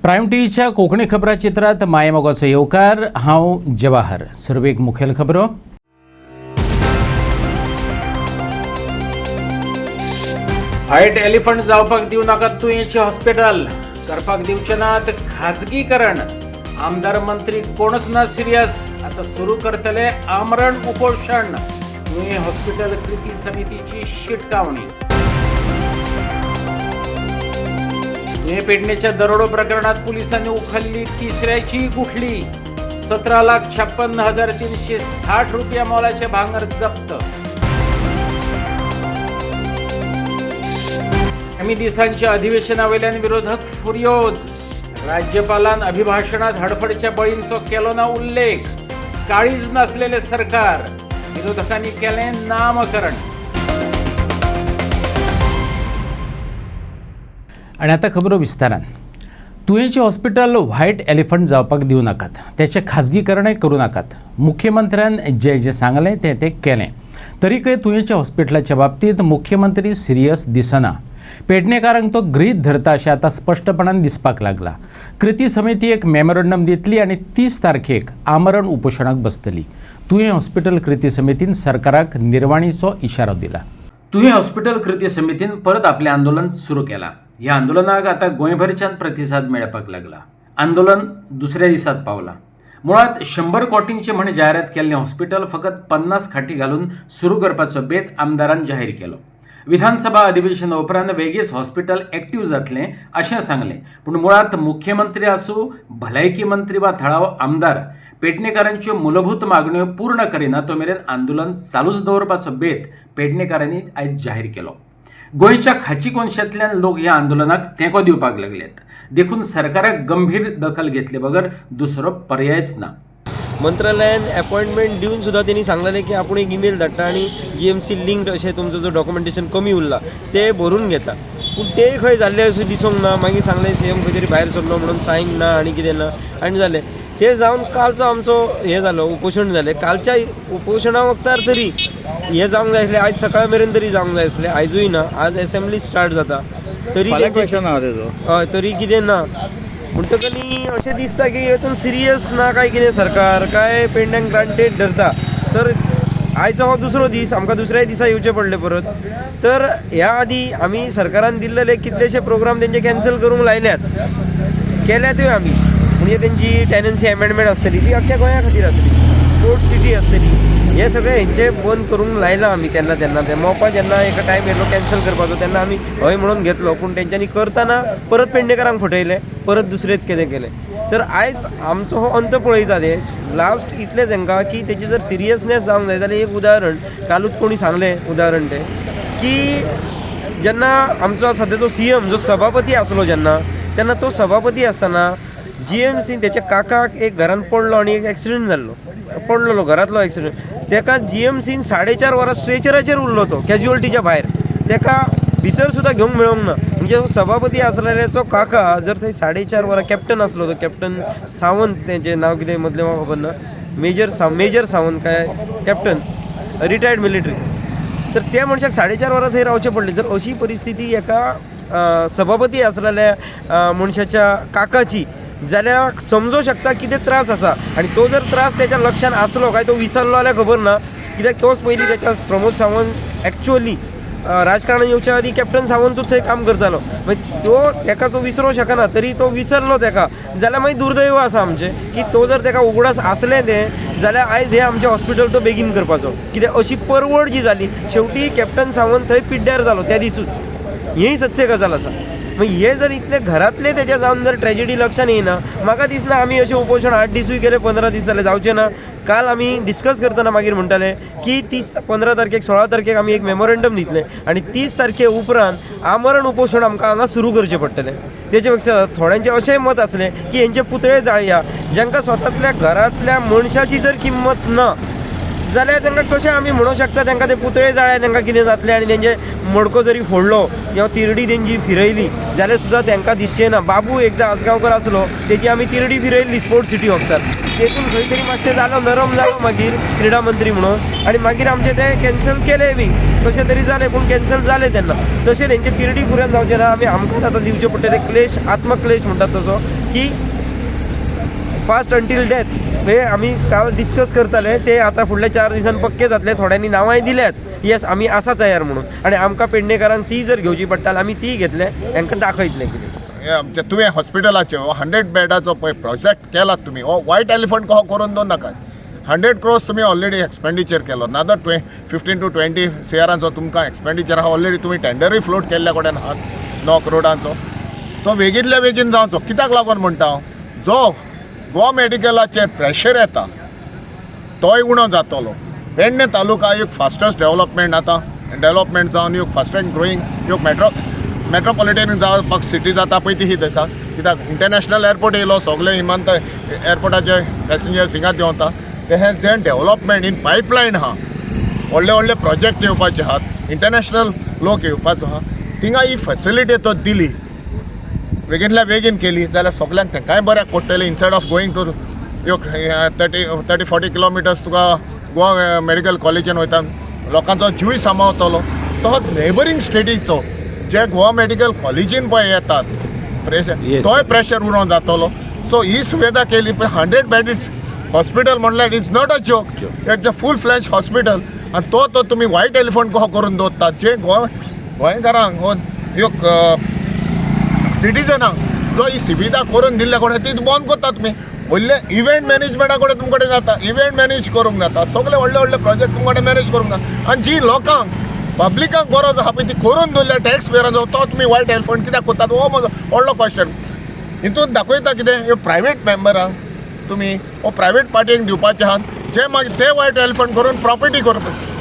Prime टीव्हीच्या कोकणी खबरां चित्रात मायमोगाचो येवकार हांव जवाहर. सर्वेक मुखेल खबरो. हायट एलिफंट जावपाक दिवं नाकात तुयेंचें हॉस्पिटल. करपाक दिवचे नात खाजगीकरण. आमदार मंत्री कोणच ना सिरियस. आता सुरू करतले आमरण उपोषण. तुयें हॉस्पिटल कृती समितीची शिटकावणी. तुयें पेडणेच्या दरोडो प्रकरणात पोलिसांनी उखल्ली तिसऱ्याची गुठली. 17,56,360 रुपया मोलाचे भांगर जप्त. आमी दिसांच्या अधिवेशनावेल्यान विरोधक फुर्योज. राज्यपालान अभिभाषणात हडफडच्या बळींचो केलो ना उल्लेख. काळीज नासलेले सरकार. विरोधकांनी केले नामकरण. आणि आता खबरो विस्तारान. तुयेंचें हॉस्पिटल व्हायट एलिफंट जावपाक दिवं नाकात. त्याचें खाजगीकरणय करूं नाकात. मुख्यमंत्र्यान जें सांगलें तें केलें. तरीकय तुयेंच्या हॉस्पिटलाच्या बाबतींत मुख्यमंत्री सिरियस दिसना. पेडणेकारांक तो गृहीत धरता अशें आतां स्पश्टपणान दिसपाक लागला. कृती समिती एक मेमोरंडम दितली आनी 30 तारखेक आमरण उपोशणाक बसतली. तुयें हॉस्पिटल कृती समितीन सरकाराक निर्वाणीचो इशारो दिला. तुयें हॉस्पिटल कृती समितीन परत आपलें आंदोलन सुरू केलां. ह्या आंदोलनाक आता गोंयभरच्यान प्रतिसाद मेळपाक लागला. आंदोलन दुसऱ्या दिसात पावलां. मुळात 100 कोटींचे म्हण जायरात केल्लें हॉस्पिटल फकत 50 खाटी घालून सुरू करपाचो बेत आमदारान जाहीर केलो. विधानसभा अधिवेशना उपरांत वेगळीच हॉस्पिटल एक्टिव्ह जातलें अशें सांगलें. पूण मुळात मुख्यमंत्री आसूं, भलायकी मंत्री वा थळावो आमदार पेडणेकारांच्यो मूलभूत मागण्यो पूर्ण करिना तो मेरेन आंदोलन चालूच दवरपाचो बेत पेडणेकारांनी आयज जाहीर केलो. गोंयच्या खाची कोनशांतल्यान लोक ह्या आंदोलनाक तेंको दिवपाक लागल्यात. देखून सरकाराक गंभीर दखल घेतले बगर दुसरो पर्यायच ना. मंत्रालयान अपॉइंटमेंट दिवन सुद्दां तेणी सांगलेलें की आपूण एक ईमेल धाडटा आनी GMC लिंक्ड अशें तुमचो जो डॉक्युमेंटेशन कमी उरला ते भरून घेता. पूण तेय खंय जाल्लें अशें दिसूंक ना. मागीर सांगलें CM खंय तरी भायर सरलो म्हणून सायन ना आनी कितें ना आनी जालें. ते जावन कालचो आमचो हें जालो, उपोशण जालें. कालच्या उपोशणा वक्तार तरी हें जावंक जाय आसलें. आयज सकाळ मेरेन तरी जावंक जाय आसलें. आयजूय ना. आज असेंब्ली स्टार्ट जाता तरी हय तरी कितें ना. म्हणटकनी अशें दिसता की हेतून सिरियस ना काय कितें सरकार, काय पेडण्यांक ग्रांटेड धरता. तर आयचो हो दुसरो दीस, आमकां दुसऱ्याय दिसा येवचें पडलें परत. तर ह्या आदी आमी सरकारान दिल्लेले कितलेशे प्रोग्राम तेंचे कॅन्सल करूंक लायल्यात, केल्यातूय आमी. म्हणजे तेंची टेनन्सी अमेंडमेंट आसतली ती अख्ख्या गोंया खातीर आसतली. स्पोर्ट्स सिटी आसतली. हे सगळे हेंचे बंद करूंक लायलां आमी. तेन्ना ते मोपा जेन्ना एक टायम येयलो कॅन्सल करपाचो तेन्ना आमी हय म्हणून घेतलो. पूण तेंच्यांनी करतना परत पेडणेकारांक फटयले, परत दुसरेंच कितें केलें. तर आयज आमचो हो अंत पळयता ते लास्ट इतलेंच हांकां की तेची जर सिरियसनेस जावंक जाय जाल्यार एक उदाहरण कालूच कोणी सांगलें उदाहरण तें की जेन्ना आमचो सद्याचो CM जो सभापती आसलो तेन्ना तो सभापती आसतना GMC तेच्या काकाक एक घरान पडलो आनी एक एक्सिडेंट जाल्लो. पडलो घरांतलो एक्सिडेंट. तेका GMCन 4.5 वरां स्ट्रेचराचेर उरलो तो कॅज्युअलिटीच्या भायर. तेका भितर सुद्दां घेवंक मेळोंक ना. म्हणजे सभापती आसलेल्याचो काका जर थंय 4.5 वरां कॅप्टन आसलो, तो कॅप्टन सावंत तेंचें नांव कितें मदलें म्हाका खबर ना. मेजर सावंत काय कॅप्टन रिटायर्ड मिलिटरी. तर त्या मनशाक 4.5 वरां थंय रावचें पडलें. जर अशी परिस्थिती एका सभापती आसलेल्या मनशाच्या काकाची जाल्यार समजूं शकता कितें त्रास आसा. आनी तो जर त्रास तेच्या लक्षान आसलो काय तो विसरलो जाल्यार खबर ना. कित्याक तोच पयलीं तेच्या प्रमोद सावंत एक्चुअली राजकारणान येवच्या आदी कॅप्टन सावंतूच थंय काम करतालो. मागीर तेका तो विसरूं शकना. तरी तो विसरलो तेका जाल्यार मागीर दुर्दैव आसा आमचें की तो जर तेका उगडास आसलें तें जाल्यार आयज हे आमचें हॉस्पिटल तो बेगीन करपाचो. कित्याक अशी परवड जी जाली शेवटी कॅप्टन सावंत थंय पिड्ड्यार जालो त्या दिसूच. हेय सत्य गजाल आसा. मग हे जर इतले घरातले त्याच्या जावन जर ट्रॅजेडी लक्षात येना, म्हाका दिसना आमी अशें उपोशण 8 दिसूय केले, 15 दीस जाले जावचें ना. काल आमी डिस्कस करतना मागीर म्हणटाले की 15 तारखेक 16 तारखेक आमी एक मेमोरंडम दितले आनी 30 तारखे उपरांत आमरण उपोशण आमकां हांगा सुरू करचें पडटलें. तेचे पेक्षा थोड्यांचें अशेंय मत आसलें की हेंचे पुतळे जाळया. जांकां स्वतांतल्या घरांतल्या मनशाची जर किंमत ना जाल्यार तांकां कशें आमी म्हणूंक शकता तांकां ते पुतळे जाळे तांकां कितें जातलें. आनी तेंचे मडको जरी फोडलो किंवा तिरडी तेंची फिरयली जाल्यार सुद्दां तांकां दिसचें ना. बाबू एकदां आसगांवकर आसलो, तेची आमी तिरडी फिरयल्ली स्पोर्ट्स सिटी वखदार. तेतून खंय तरी मातशें जालो, नरम जालो मागीर क्रीडा मंत्री म्हणून. आनी मागीर आमचें तें कॅन्सल केलें बी. कशें तरी जालें पूण कॅन्सल जालें तेन्ना तशें तेंचे तिरडी फुऱ्यान जावचें ना. आमी आमकांच आतां दिवचे पडटले क्लेश, आत्मक्लेश म्हणटात तसो, की फास्ट अंटील डेथ हे आमी काल डिस्कस करताले ते आतां फुडल्या 4 दिसान पक्के जातले. थोड्यांनी नांवांय दिल्यात, येस आमी आसा तयार म्हणून, आनी आमकां पेडणेकारांक ती जर घेवची पडटाली आमी ती घेतले, हांकां दाखयतले कितें. तुवें हॉस्पिटलाचे 100 बेडाचो पळय प्रोजेक्ट केला तुमी, हो व्हायट एलिफंट कहो करून दोन नाकात. 100 crores तुमी ऑलरेडी एक्सपेंडिचर केलो, नादर 15 to 20 CRांचो तुमकां एक्सपेंडिचर आहा. ऑलरेडी तुमी टेंडरूय फ्लोट केल्ल्या कडेन आहात 9 crores. तो बेगितल्या बेगीन जावचो. कित्याक लागून म्हणटा हांव, जो गोवा मेडिकलाचेर प्रेशर येता तोय उणो जातलो. पेडणे तालुका एक फास्टस्ट डेव्हलपमेंट जावन एक फास्टस्ट ग्रोईंग एक मेट्रोपॉलिटन जावपाक सिटी जाता पळय ती ही जाता. कित्याक इंटरनॅशनल एअरपोर्ट येयलो, सगळे विमानतळ एअरपोर्टाचे पॅसेंजर्स हिंगा देंवता. तें जें डेव्हलपमेंट इन पायपलायन आहा, व्हडले व्हडले प्रोजेक्ट येवपाचे आहात, इंटरनॅशनल लोक येवपाचो आहा, थिंगा ही फॅसिलिटी तो दिली, बेगिनल्या बेगीन केली जाल्यार सगळ्यांक तेंकांय बऱ्याक पडटलें. Instead of going to 30-40 kilometres तुका गोवा मेडिकल कॉलेजीन वयता, लोकांचो जीव सांबाळतलो. तो नेबरींग स्टेटीचो जे गोवा मेडिकल कॉलेजीन पळय येतात प्रेशर, तोय प्रेशर उणो जातलो. सो ही सुविधा केली. पण 100 बेड हॉस्पिटल म्हणल्यार it's not a joke, it's a full flash hospital. आनी तो तुमी व्हायट एलिफंट कहो करून दवरतात, जे गोंयकारांक एक सिटीजनांक जो ही सुविधा करून दिल्ल्या कडेन ती बंद करता तुमी. व्हडले इव्हेंट मॅनेजमेंटा कडेन तुमचे कडेन जाता, इव्हेंट मॅनेज करूंक जाता, सगळे व्हडले व्हडले प्रोजेक्ट तुमचे कडेन मॅनेज करूंक जाता. आनी जी लोकांक पब्लिकांक गरज आहा पळय ती करून दवरल्या टॅक्स पेयरांचो, तो तुमी व्हायट एलिफंट कित्याक करतात हो म्हजो व्हडलो क्वेश्चन. हितून दाखयता कितें, ह्यो प्रायवेट मेंबरांक तुमी हो प्रायवेट पार्टीक दिवपाचे आहात, जे मागीर ते व्हायट एलिफंट करून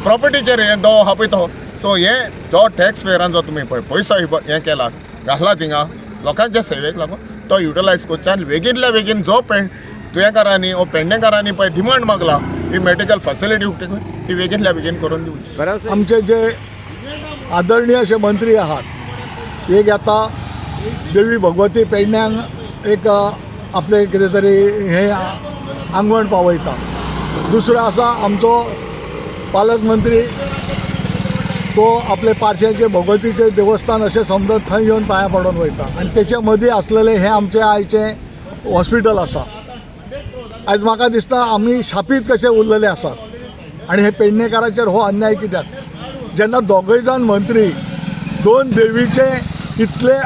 प्रॉपर्टीचेर हें दो आहा पळय तो. सो हे जो टॅक्स पेयरांचो तुमी पळय पयसो हें केला घातला थिंगा लोकांच्या सेवेक लागून, तो युटिलायज करचे. आनी बेगिनल्या बेगीन जो तुयेकारांनी वो पेडणेकारांनी पळय डिमांड मागला ही मेडिकल फॅसिलिटी ती बेगिनल्या बेगीन करून दिवची. आमचे जे आदरणीय असे मंत्री आहात, एक आता देवी भगवती पेडण्यांक एक आपले कितें तरी हे आंगवण पावयता. दुसरो आसा आमचो पालकमंत्री, तो आपले पार्श्याचे भगवतीचे देवस्थान अशें समजत थंय येवन पांया पडून वयता. आनी तेच्या मदीं आसलेले हे आमचे आयचे हॉस्पिटल आसा. आयज म्हाका दिसता आमी शापीत कशे उरलेले आसात. आनी हे पेडणेकाराचेर हो अन्याय कित्याक, जेन्ना दोगूय जाण मंत्री दोन देवीचे इतले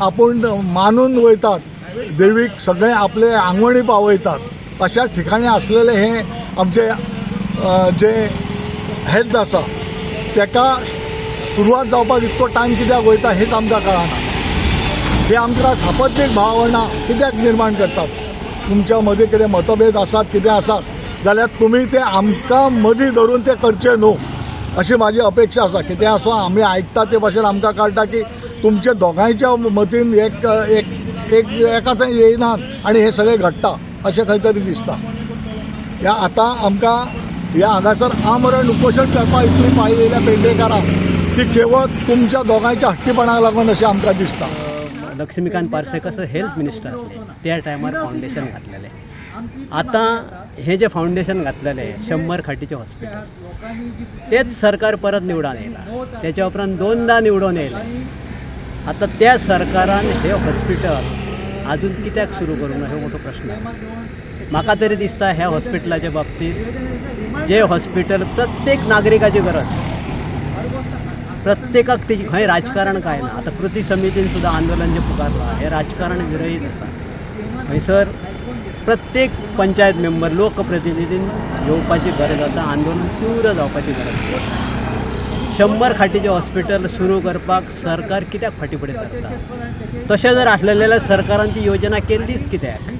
आपूण मानून वयतात, देवीक सगळे आपले आंगवणी पावयतात, अशा ठिकाणी असलेले हे आमचे जे हेल्थ आसा तेका सुरवात जावपाक इतको टायम कित्याक वयता हेच आमकां कळना. हे आमकां सापत्नीक भावना कित्याक निर्माण करतात. तुमच्या मदीं कितें मतभेद आसात कितें आसात जाल्यार तुमी ते आमकां मदीं धरून ते करचे न्हू अशी माझी अपेक्षा आसा. कितें आसो आमी आयकता ते भाशेन आमकां कळटा की तुमचे दोगांयच्या मतीन एका थंय येयनात आनी हे सगळें घडटा अशें खंय तरी दिसता. ह्या आतां आमकां ह्या हांगासर आमरण उपोशण करपाक इतली पाळी येयल्या पेडणेकारांक ती केवळ तुमच्या दोगांयच्या हट्टीपणाक लागून अशें आमकां दिसता. लक्ष्मीकांत पार्सेकर हेल्थ मिनिस्टर आसले त्या टायमार फावंडेशन घातलेले. आतां हे जे फावंडेशन घातलेले 100 खाटीचे हॉस्पिटल तेच सरकार परत निवडून येयला. त्याच्या उपरांत 2दा निवडून येयले. आता त्या सरकारान हे हॉस्पिटल अजून कित्याक सुरू करूंक ना हो मोठो प्रश्न आहे. म्हाका तरी दिसता ह्या हॉस्पिटलाच्या बाबतीत जे हॉस्पिटल प्रत्येक नागरिकाची गरज, प्रत्येकाक तेजी खंय राजकारण काय ना. आता कृती समितीन सुद्धा आंदोलन जे पुकारला हे राजकारण विरहीत आसा. थंयसर प्रत्येक पंचायत मेंबर लोकप्रतिनिधीन येवपाची गरज आसा, आंदोलन तीव्र जावपाची गरज आसा. 100 खाटीचे हॉस्पिटल सुरू करपाक सरकार कित्याक फाटीफुडें सरता. तशें जर आसलें जाल्यार सरकारान ती योजना केल्लीच कित्याक.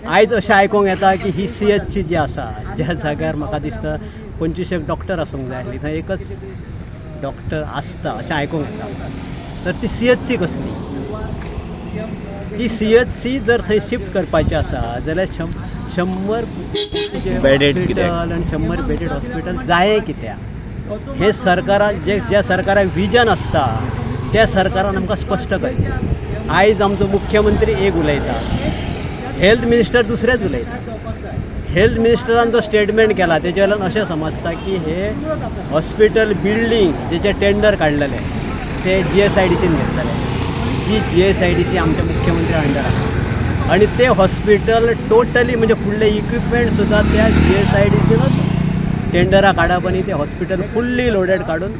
आयज अशें आयकूंक येता की ही CHC जी आसा ज्या जाग्यार म्हाका दिसता 25 डॉक्टर आसूंक जाय आसली, थंय एकच डॉक्टर आसता अशें आयकूंक येता. तर ती CHC कसली, ही CHC जर थंय शिफ्ट करपाची आसा जाल्यार 100 बेडेड हॉस्पिटल आनी 100 बेडेड हॉस्पिटल जाय कित्याक. हे सरकारान ज्या सरकाराक विजन आसता त्या सरकारान आमकां स्पश्ट कळटा. आयज आमचो मुख्यमंत्री एक उलयता, हेल्थ मिनिस्टर दुसरेच उलयता. हेल्थ मिनिस्टरान जो स्टेटमेंट केला तेजे वयल्यान अशें समजता की हे हॉस्पिटल बिल्डींग जेचे टेंडर काडलेले ते GSIDCन घेतलेले, जी GSIDC आमच्या मुख्यमंत्री अंडर आसा आणि ते हॉस्पिटल टोटली म्हणजे फुडले इक्विपमेंट सुद्धा त्या GSIDCनच टेंडरां काडप आणि ते हॉस्पिटल फुल्ली लोडेड काडून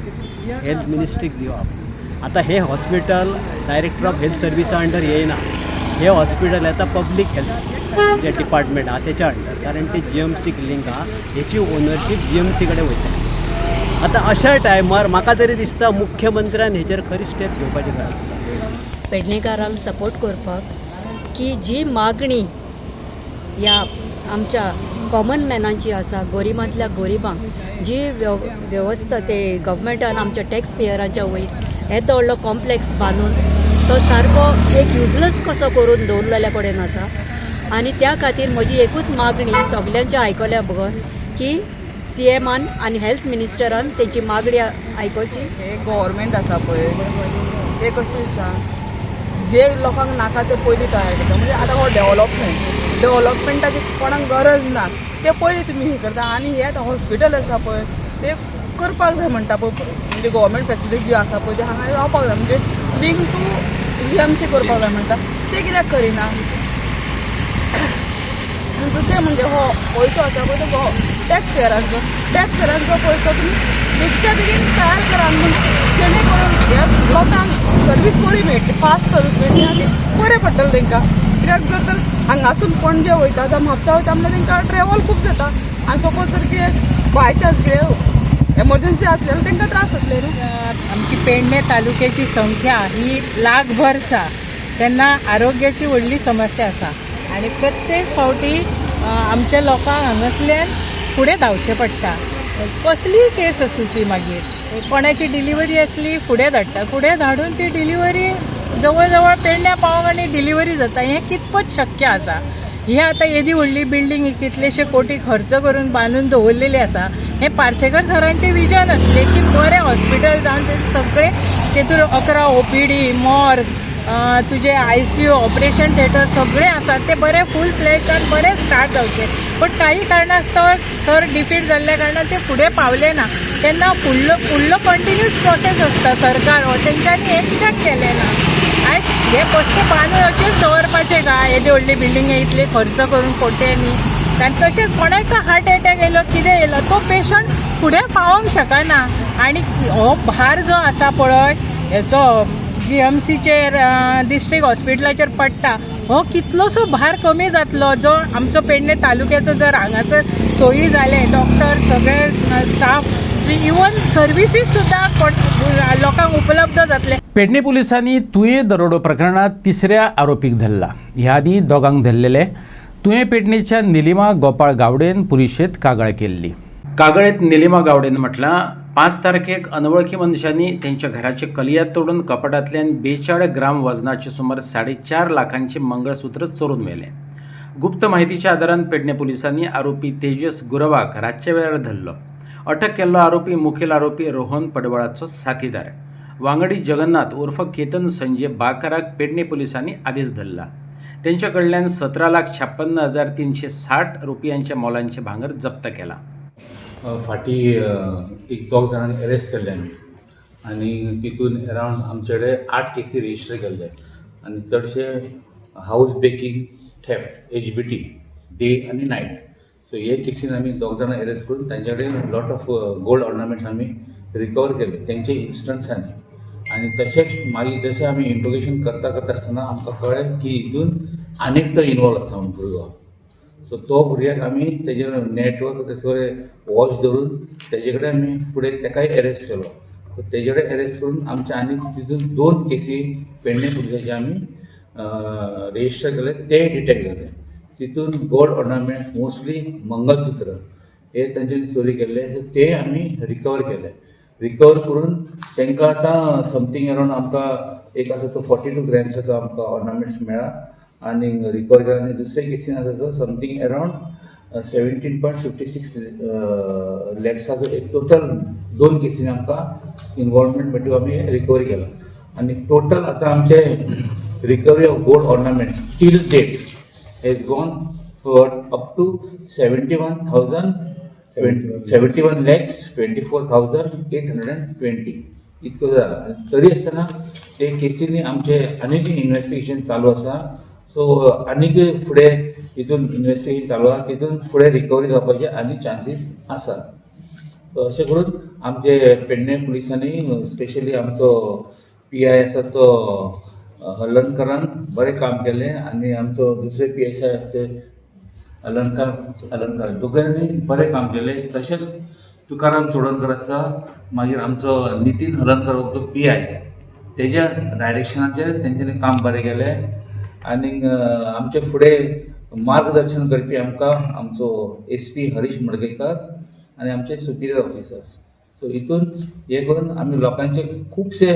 हेल्थ मिनिस्ट्रीक दिवप. आता हे हॉस्पिटल डायरेक्टर ऑफ हेल्थ सर्विसा अंडर येयना, हे हॉस्पिटल येता पब्लीक हेल्थ जे डिपार्टमेंट आहा तेच्या अंडर, कारण ते GMCक लिंक आहा, हेची ओनरशीप GMC कडेन वयता. आता अशा टायमार म्हाका तरी दिसता मुख्यमंत्र्यान हेचेर खरी स्टेप घेवपाची गरज आसा. पेडणेकारांक सपोर्ट करपाक की जी मागणी ह्या आमच्या कॉमन मॅनांची आसा, गोरिबांतल्या गोरिबांक जी वेवस्था ते गव्हर्मेंटान आमच्या टॅक्स पेयरांच्या वयर येदो व्हडलो कॉम्प्लेक्स बांदून तो सारको एक युजलेस कसो करून दवरलेल्या कडेन आसा. आनी त्या खातीर म्हजी एकूच मागणी सगल्यांच्या आयकल्या बगर की CMन आनी हेल्थ मिनिस्टरान तेची मागणी आयकोवची. हे गव्हर्मेंट आसा पळय ते कशें आसा, जे लोकांक नाका ते पयलीं तयार करता. म्हणजे आतां हो डेव्हलपमेंटाची कोणाक गरज ना ते पयलीं तुमी हे करता. आनी हे आतां हॉस्पिटल आसा पळय ते करपाक जाय म्हणटा पळय, म्हणजे गव्हर्मेंट फेसिलिटीज जी आसा पळय ते हांगा रावपाक जाय, म्हणजे लिंक टू GMC करपाक जाय म्हणटा ते कित्याक करिना. दुसरें म्हणजे हो पयसो आसा पळय तो टॅक्स पेयरांचो पयसो तुमी बेगीच्या बेगीन तयार करा, जेणे करून ह्या लोकांक सर्वीस बरी मेळटली, फास्ट सर्वीस मेळटली आनी बरें पडटलें तांकां. कित्याक जर तर हांगासून पणजे वयता जावं म्हापसा वयता म्हणल्यार तांकां ट्रॅवल खूब जाता आनी सपोज जर कितें बाय चान्स कितें एमर्जन्सी आसली जाल्यार तांकां त्रास जातले न्हू. आमची पेडणे तालुक्याची संख्या ही लाखभर आसा, तेन्ना आरोग्याची व्हडली समस्या आसा आनी प्रत्येक फावटी आमच्या लोकांक हांगासल्यान फुडें धांवचें पडटा. कसलीय केस आसूं ती मागीर कोणाची डिलिव्हरी असली फुडें धाडटा, फुडें धाडून ती डिलिव्हरी जवळ जवळ पेडण्या पावोंक आनी डिलिव्हरी जाता. हें कितपत शक्य आसा. हे आतां येदी व्हडली बिल्डींग कितलेशे कोटी खर्च करून बांदून दवरलेली आसा. हें पार्सेकर सरांचें विजन आसलें की बरें हॉस्पिटल जावन ते सगळे तेतूर 11 OPD मॉर्ग तुजे ICU ऑपरेशन थिएटर सगळे आसात ते बरे फूल फ्लेजान बरे स्टार्ट जावचे. पण काही कारणास्तव सर डिफीट जाल्ल्या कारणान ते फुडें पावले ना. तेन्ना फुडलो कंटिन्यूस प्रोसेस आसता सरकार हो तेंच्यांनी हें कित्याक केलें ना. आयज हे पस्ते बांदून अशेंच दवरपाचें काय, येदी व्हडली बिल्डिंगे इतले खर्च करून कोट्यांनी, आनी तशेंच कोणाक हार्ट एटॅक येयलो कितें येयलो तो पेशंट फुडें पावोंक शकना. आनी हो भार जो आसा पळय हेचो GMCचेर डिस्ट्रिक्ट हॉस्पिटलाचेर पडटा, हो कितलोसो भार कमी जातलो जो आमचो पेडणे तालुक्याचो जर हांगासर सोयी जाले, डॉक्टर सगळे स्टाफ इवन सर्विसीस सुद्दां लोकांक उपलब्ध जातले. पेडणे पोलिसांनी तुये दरोडो प्रकरणात 3ऱ्या आरोपीक धरला. ह्या आदी दोगांक धरलेले. तुये पेडणेच्या निलिमा गोपाळ गावडेन पुलिशेंत कागाळ केल्ली. कागाळेत निलिमा गावडेन म्हटलां 5 तारखेक अनवळखी मनशांनी त्यांच्या घराचे कलियात तोडून कपाटांतल्यान 42 ग्राम वजनाचे सुमार 4.5 लाखांचे मंगळसूत्र चोरून व्हेले. गुप्त माहितीच्या आदारान पेडणे पोलिसांनी आरोपी तेजस गुरवाक रातच्या वेळार धरलो. अटक केल्लो आरोपी मुखेल आरोपी रोहन पडवळाचो साथीदार. वांगडी जगन्नाथ उर्फ केतन संजय बाकाराक पेडणे पोलिसांनी आदेश धरला. त्यांच्या कडल्यान 17,56,360 रुपयांच्या मोलांचे भांगर जप्त केला. फाटी एक 2 जाणांक अरेस्ट केल्ले आमी आनी तितून अरावंड आमचे कडेन 8 केसी रजिस्टर केल्ले आनी चडशे house breaking theft HBT day आनी नायट. सो हे केसीन आमी 2 जाणां अरेस्ट करून तांचे कडेन लॉट ऑफ गोल्ड ऑर्नामेंट्स आमी रिकवर केले तेंचे इन्स्टन्सांनी. आनी तशेंच मागीर जशें आमी इंट्रोगेशन करता आसतना आमकां कळ्ळें की हितून आनीक तो इनवॉल्व आसा म्हणून भुरगो. सो तो भुरग्याक आमी तेजेर नेटवर्क तेजे वॉच धरून तेजे कडेन आमी फुडें तेकाय अरेस्ट केलो. सो तेजे कडेन अरेस्ट करून आमचे आनी तितून 2 केसी पेडणे पुलिसाचे आमी रजिस्टर केले, ते डिटेक्ट केले. तितून गोल्ड ऑर्नामेंट मोस्टली मंगळसूत्र हे तांच्यांनी चोरी केल्ले. सो ते आमी रिकवर केले. रिकवर करून तांकां आतां समथींग अरावंड आमकां एक आसा तो 42 ग्रॅम्साचो आमकां ऑर्नामेंट्स मेळ्ळा आनी रिकवर केला. आनी दुसरे केसीन आसा तो समथींग अरावंड 17.56 लॅक्साचो एक टोटल 2 केसीन आमकां इनवॉल्वमेंट मेळटून आमी रिकवरी केला. आनी टोटल आतां आमचे recovery of gold ornaments till date has gone for up to 71,24,820 इतकं जालां. तरी आसतना ते केसींनी आमचे आनीक इन्व्हेस्टिगेशन चालू आसा. सो आनीक फुडें हितून इन्व्हेस्टिगेशन चालू आसा, तितून फुडें रिकवरी जावपाचे आनी चान्सीस आसा. सो अशें करून आमचे पेडणे पुलिसांनी स्पेशली आमचो PI आसा तो हलर्णकरान बरें काम केलें आनी आमचो दुसरे PI आसा ते अलंकार दोगांनी बरें काम केलें. तशेंच तुकाराम चोडणकर आसा, मागीर आमचो नितीन हलर्णकर जो PI तेज्या डायरेक्शनाचेर तेंच्यांनी काम बरें केलें. आनीक आमचे फुडें मार्गदर्शन करपी आमकां आमचो SP हरीश मडगयकर आनी आमचे सुपिरियर ऑफिसर्स. सो हितून हे करून आमी लोकांचे खुबशे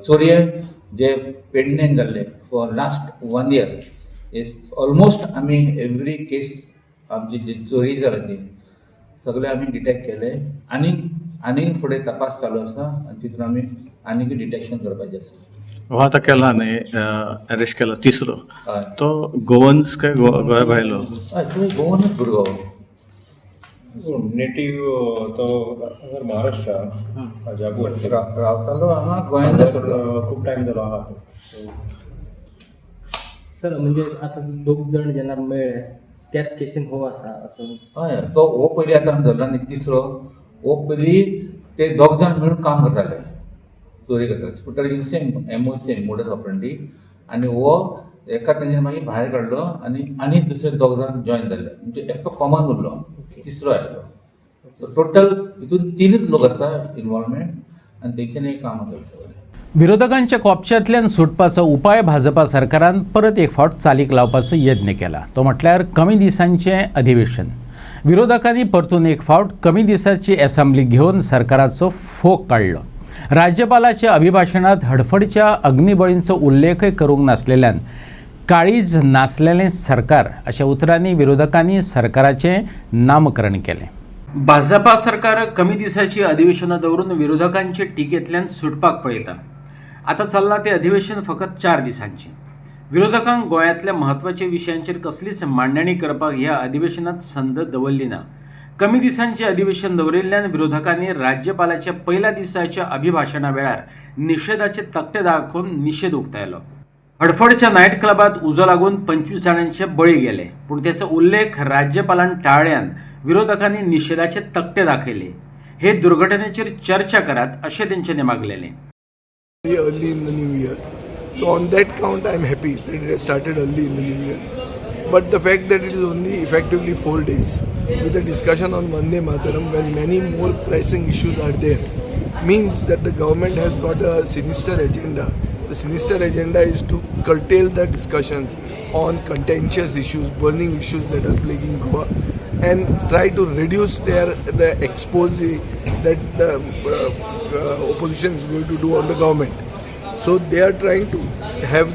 चोरये जे पेडणेन जाल्ले for last 1 year is almost आमी एवरी केस आमची जी चोरी जाला ती सगळे आमी डिटेक्ट केले. आनीक फुडें तपास चालू आसा आनी तितून आमी आनीक डिटेक्शन करपाचें आसा. हो आतां केला न्ही अरेस्ट केला तिसरो, हय तो गोवन्स काय गोंया भायलो? हय तुमी गोवनूच भुरगो. नेटिव्ह तो महाराष्ट्रा जागोर रावतालो हांगा गोंयांत आसलो. खूप टाइम जालो आहा तो. सर म्हणजे आता 2 जण जेन्ना मेळ्ळे त्याच केसीन हो आसा असो? हय तो हो पयलीं आतां आमी धरला न्ही तिसरो. हो पयलीं ते 2 जाण मेळून काम करताले, चोरी करताले. स्कुटर घेवन सेम सेम मोडस ऑपरेंडी. आनी हो एका तेंच्यानी मागीर भायर काडलो आनी दुसरे 2 जाण जॉयन जाल्ले. म्हणजे एकटो कॉमन उरलो, तिसरो आयलो. सो टोटल हितून 3च लोक आसा इनवॉल्वमेंट आनी तेंच्यांनी काम करता. विरोधकांच्या कोपच्यातल्यान सुटपाचो उपाय भाजपा सरकारान परत एक फावट चालीक लावपाचो यत्न केला. तो म्हटल्यार कमी दिसांचें अधिवेशन. विरोधकांनी परतून एक फावट कमी दिसाची असेंब्ली घेवन सरकाराचो फोग काडलो. राज्यपालाच्या अभिभाशणात हडफडीच्या अग्निबळींचो उल्लेखय करूंक नासलेल्यान काळीज नासलेलें सरकार अशा उतरांनी विरोधकांनी सरकाराचें नामकरण केलें. भाजपा सरकार कमी दिसाची अधिवेशनां दवरून विरोधकांचे टिकेंतल्यान सुटपाक पळयता. आतां चल्लां तें अधिवेशन फकत 4 दिसांचें. विरोधकांक गोंयांतल्या म्हत्वाच्या विशयांचेर कसलीच मांडणी करपाक ह्या अधिवेशनांत संद दवरली ना. कमी दिसांचें अधिवेशन दवरिल्ल्यान विरोधकांनी राज्यपालाच्या पयल्या दिसाच्या अभिभाशणा वेळार निशेधाचे तकटे दाखोवन निशेध उक्तायलो. हडफडच्या नायट क्लबात उजो लागून 25 जाणांचे बळी गेले, पूण त्याचो उल्लेख राज्यपालान टाळ्यान विरोधकांनी निशेधाचे तकटे दाखयले. हे दुर्घटनेचेर चर्चा करात अशें तेंच्यांनी मागलेलें. Early in the new year. So on that count, I'm happy that it has started early in the new year. But the fact that it is only effectively 4 days with a discussion on Vande Mataram when many more pressing issues are there means that the government has got a sinister agenda. The sinister agenda is to curtail the discussions on contentious issues, burning issues that are plaguing Goa, and try to reduce the expose that the opposition is going to do on the government. So they are trying to have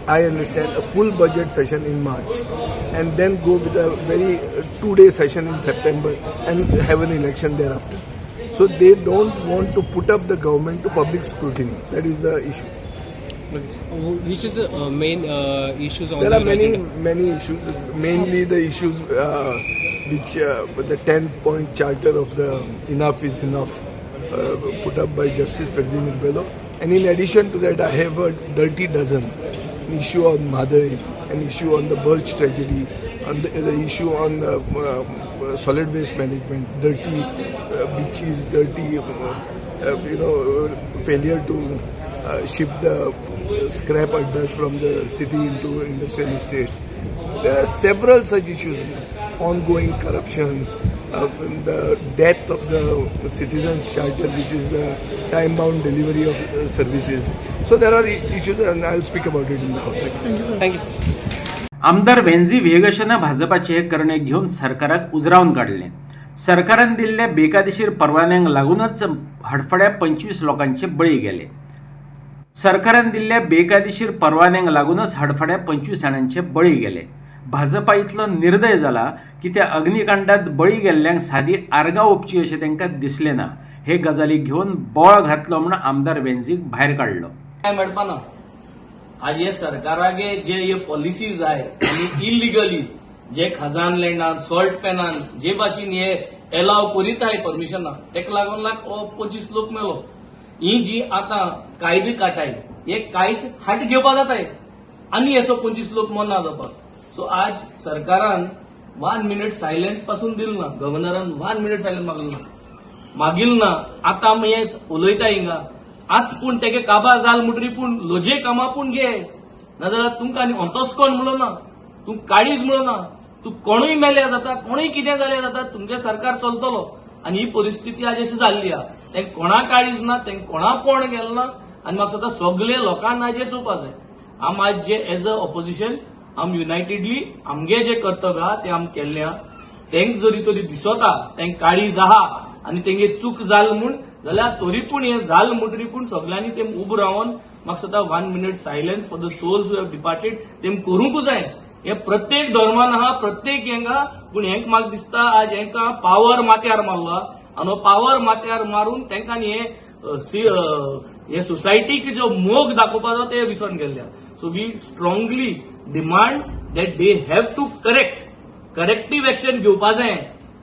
I understand, a full budget session in March and then go with a very 2-day session in September and have an election thereafter. So they don't want to put up the government to public scrutiny. That is the issue. Which is the main issues on there the are many issues, mainly the issues which the 10-point charter of the enough is enough put up by Justice Ferdinand Bello, and in addition to that I have a dirty dozen, an issue on Madai, an issue on the Birch tragedy, on the issue on solid waste management, dirty beaches, dirty failure to shift the scrap addas from the city into industrial estates. There are several such issues, ongoing corruption, the death of the citizens charter, which is the time-bound delivery of services. So there are issues and I'll speak about it in the house. Thank you. आमदार वेंझी विहेगशेनं भाजपाचे हे करणे घेऊन सरकाराक उजरावून काढले. सरकारान दिल्ल्या बेकायदेशीर परवान्यांक लागूनच हडफड्या 25 लोकांचे बळी गेले. सरकारान दिल्ल्या बेकायदेशीर परवान्यांक लागूनच हडफड्या 25 जाणांचे बळी गेले. भाजपा इतलो निर्दय जाला की त्या अग्निकांडात बळी गेल्ल्यांक सादी आर्गां ओपची अशें तांकां दिसलें ना. हे गजाली घेवन बोळ घातलो म्हूण आमदार वेंझीक भायर काडलो. काय मेळपाना आज हे सरकारागे जे पॉलिसीज आहे आणि इलिगली जे खजान लँडान सॉल्ट पॅनान जे भाशेन हे एलाव करीत आहे परमिशना तेका लागून 25 लोक मेलो. ही जी आता कायदे काटाय हे कायद हाट घेवपा जाताय आनी असो 25 लोक मरना जावपाक. सो आज सरकारान 1 मिनिट सायलेन्स पासून दिल ना, गव्हर्नरान 1 मिनिट सायलेन्स मागील ना. आता आमी हेच उलयता हिंगा आत पूण तेगे काबा जाल म्हणटरी पूण लोजे कामा पूण घे नाजाल्यार तुमकां आनी अंतोच कोण म्हणलो ना, तूं काळीज म्हणलो ना, तूं कोणूय मेल्या जाता, कोणूय कितें जालें जाता, तुमचें सरकार चलतलो. आनी ही परिस्थिती आज अशी जाल्ली आहा. तें कोणा काळीज ना, तें कोणा कोण गेलो ना. आनी म्हाका स्वता सगळे लोकांना आज चोवपा जाय. आम आज जे एज अ ऑपोजिशन आम युनायटेडली आमगे जे कर्तव्य आहा तें आम केल्लें आहा. तेंक जरी तरी दिसता तें काळीज आहा आनी तेंगे चूक जाल म्हूण जाल्यार तरी पूण हें जाल म्हणटरी पूण सगळ्यांनी तें उबो रावन म्हाका स्वता 1 minute silence for the souls who have departed तें करूंकूच जाय. हे प्रत्येक धर्मान आहा, प्रत्येक हेंका. पूण हेंक म्हाका दिसता आज हेंका पावर माथ्यार मारलो आनी हो पावर माथ्यार मारून तेंकां हे सोसायटीक जो मोग दाखोवपाचो ते विसरून गेल्ले. So we strongly demand that they have to corrective action घेवपा जाय.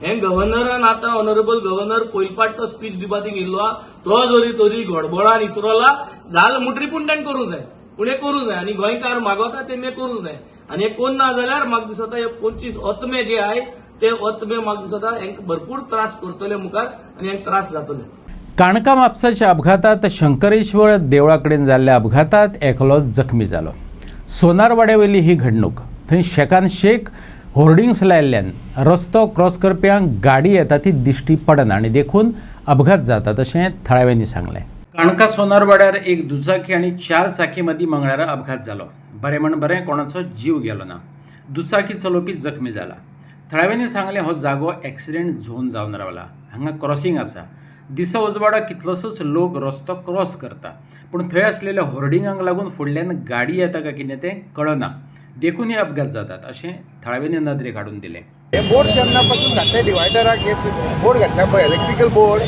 हे गव्हर्नरान आता ऑनरेबल गव्हर्नर पयलपाट तो स्पीच दिवपाक गेल्लो आहा, तो जरी तरी गडबडान इसरोला जाल म्हणटरी पूण तें करूं जाय. पूण हें करूं जाय आनी गोंयकार मागोता तें करूं जाय. आनी हें कोण ना जाल्यार म्हाका दिसता हे 25 ओतमे जे आहाय ते ओतमे म्हाका दिसता हेंका भरपूर त्रास करतले मुखार आनी हेंका त्रास जातले. काणका म्हापसाच्या अपघातात शंकरेश्वर देवळा कडेन जाल्ल्या अपघातात एकलो जखमी जालो. सोनारवाड्यावयली ही घडणूक. थंय शेकान शेक होर्डिंग्स लायिल्ल्यान रस्तो क्रॉस करप्यांक गाडी येता ती दिश्टी पडना आनी देखून अपघात जातात अशें थळाव्यांनी सांगलें. काणका सोनारवाड्यार एक दुचाकी आनी 4 चाकी मदीं मंगळारा अपघात जालो. बरें म्हण बरें कोणाचो जीव गेलो ना. दुचाकी चलोवपी जखमी जाला. थळाव्यांनी सांगलें हो जागो एक्सिडेंट झोन जावन रावला. हांगा क्रॉसिंग आसा. दिसा उजवाडा कितलोसोच लोक रस्तो क्रॉस करता पूण थंय आसलेल्या होर्डिंगांक लागून फुडल्यान गाडी येता काय कितें तें कळना. देखून हे अपघात जातात अशें थळाव्यांनी नदरेक हाडून दिलें. हे बोर्ड जेन्ना पासून घातले डिवायडराक हे बोर्ड घातल्या पळय इलेक्ट्रिकल बोर्ड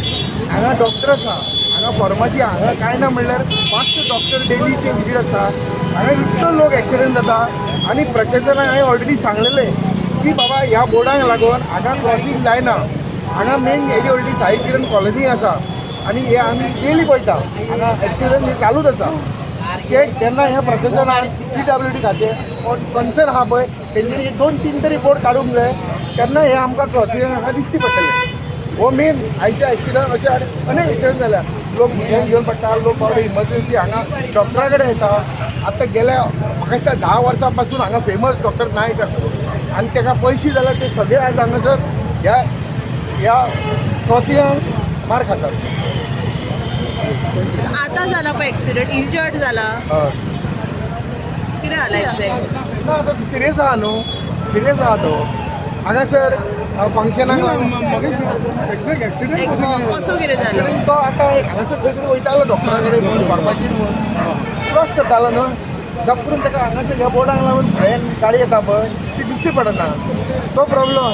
हांगा डॉक्टर आसा, हांगा फॉर्मासी हांगा कांय ना म्हणल्यार 5 डॉक्टर डेलीचे विजीट आसता. हांगा इतलो लोक एक्सिडेंट जाता आनी प्रशासनाक हांवें ऑलरेडी सांगलेलें की बाबा ह्या बोर्डाक लागून हांगा क्रॉसिंग जायना. हांगा मेन हेजी ऑलरेडी साई किरण कॉलनी आसा आनी हे आमी डेली पळयता हांगा एक्सिडेंट हे चालूच आसा. तेन्ना ह्या प्रशासनान PWD खातें कन्सर्न आहा पळय तेंच्यांनी 2-3 तरी बोर्ड काडूंक जाय. तेन्ना हे आमकां क्रॉसिंग हांगा दिसती पडटलें. हो मेन आयच्या एक्सिडंट अशें अनेक एक्सिडंट जाल्या. लोक भुरग्यांक घेवन पडटा, लोक बाबडे इमर्जन्सी हांगा डॉक्टरा कडेन येता. आतां गेल्या म्हाका दिसता 10 वर्सां पासून हांगा फेमस डॉक्टर नायक आसा आनी ताका पयशे जाल्यार ते सगळे आज हांगासर ह्या क्रॉसिंगाक मार खातात. आता जाला पळय एक्सिडेंट इंजर्ड जाला कितें जाला एक्झॅक्ट ना आतां सिरियस आहा न्हू, सिरियस आहा तो हांगासर फंक्शनाक एक्सिडेंट कसो कितें जालो तो आतां हांगासर खंय तरी वयतालो डॉक्टरा कडेन फार्मासीन म्हणून क्रॉस करतालो न्हू. जप करून ताका हांगासर ह्या बोर्डाक लागून फुड्यान गाडी येता पळय ती दिसती पडना. तो प्रॉब्लम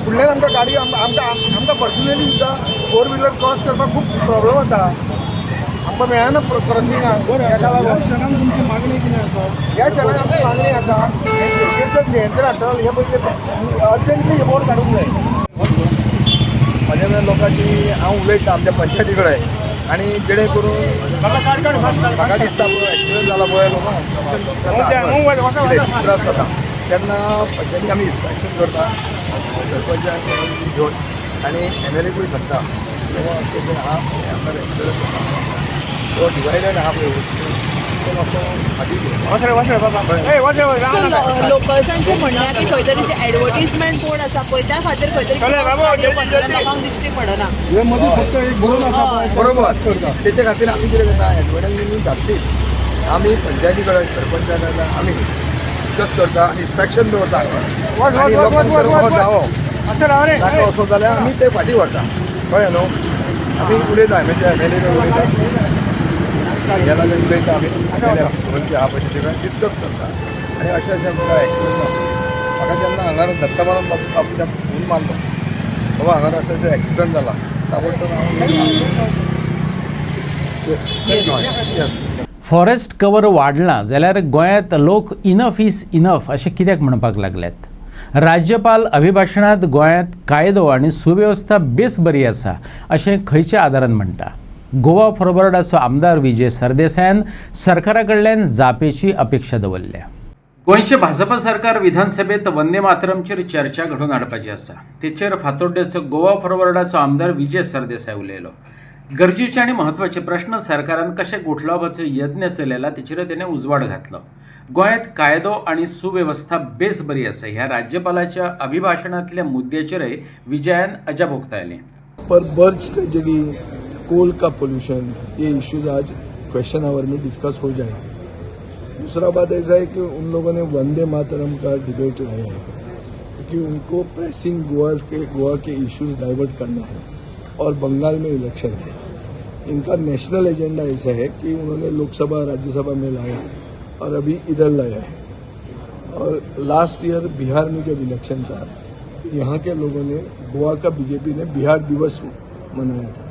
फुडल्यान आमकां गाडी आमकां पर्सनली सुद्दां 4 व्हिलर क्रॉस करपाक खूब प्रॉब्लम जाता. आमकां मेळना क्रॉसिंगाक. ताका लागून क्षणान तुमची मागणी कितें आसा? ह्या क्षणान आमची मागणी आसा नियंत्रण हाडटलो हे पळय अर्जंटली हे बोर्ड काडूंक जाय. म्हाज्या लोकांची हांव उलयतां आमच्या पंचायती कडेन आनी जेणे करून म्हाका दिसता पळय एक्सिडंट जाला पळय लोकांक त्रास जाता तेन्ना पंचायती आमी इन्स्पेक्शन करता सरपंचाक घेवन आनी MLAकूय सांगता तो डिवायडर आहा पळय तो मातसो लोकल्सांचे म्हणणें की खंय तरी ते एडवर्टीजमेंट बोर्ड आसा पळय त्या खातीर खंय तरी लोकांक दिश्टी पडना. बरोबर तेचे खातीर आमी कितें करता एडवर्टायजमेंट घातलीच आमी पंचायती कडेन सरपंचाक आमी डिस्कस करता आनी इन्स्पेक्शन दवरता आनी लोकांक जावो नाका असो जाल्यार आमी ते फाटीं व्हरता. कळ्ळें न्हू. आमी उलयता MLA उलयता ह्या लागून उलयता आमी सरपंच आहा पळय तेचे कडेन डिस्कस करता आनी अशें आमकां एक्सिडंट जाता. म्हाका जेन्ना हांगार धक्का मारून बाबा फोन मारलो बाबा हांगार अशें एक्सिडंट जाला ताबडतोब हांव फॉरेस्ट कवर वाडला जाल्यार गोंयांत लोक इनफ इज इनफ अशें कित्याक म्हणपाक लागल्यात? राज्यपाल अभिभाशणांत गोंयांत कायदो आनी सुवेवस्था बेस बरी आसा अशें खंयच्या आदारान म्हणटा? गोवा फॉरवर्डाचो आमदार विजय सरदेसायान सरकारा कडल्यान जापेची अपेक्षा दवरल्या. गोंयचे भाजपा सरकार विधानसभेत वंदे मातरमचेर चर्चा घडोवन हाडपाची आसा. तेचेर फातोड्डेचो गोवा फॉरवर्डाचो आमदार विजय सरदेसाय उलयलो. गरजेचे आनी म्हत्वाचे प्रश्न सरकारान कशे गुठलावपाचो यत्न चलयला तेचेर तेणें उजवाड घातलो. गोंयांत कायदो आनी सुवेवस्था बेस बरी आसा ह्या राज्यपालाच्या अभिभाशणांतल्या मुद्द्याचेरय विजयान अजाप उक्तायलें. पर बर्ज ट्रेजेडी, कोल का पोल्यूशन, ये इश्यूज आज क्वेश्चन आवर में डिस्कस हो जाएंगे. दूसरा बात ऐसा है कि उन लोगों ने वंदे मातरम का डिबेट लाया है क्योंकि उनको प्रेसिंग गोवा के इश्यूज डाइवर्ट करना है और बंगाल में इलेक्शन है. इनका नेशनल एजेंडा ऐसा है कि उन्होंने लोकसभा राज्यसभा में लाया और अभी इधर लाया है. और लास्ट ईयर बिहार में जब इलेक्शन था यहाँ के लोगों ने, गोवा का बीजेपी ने बिहार दिवस मनाया था.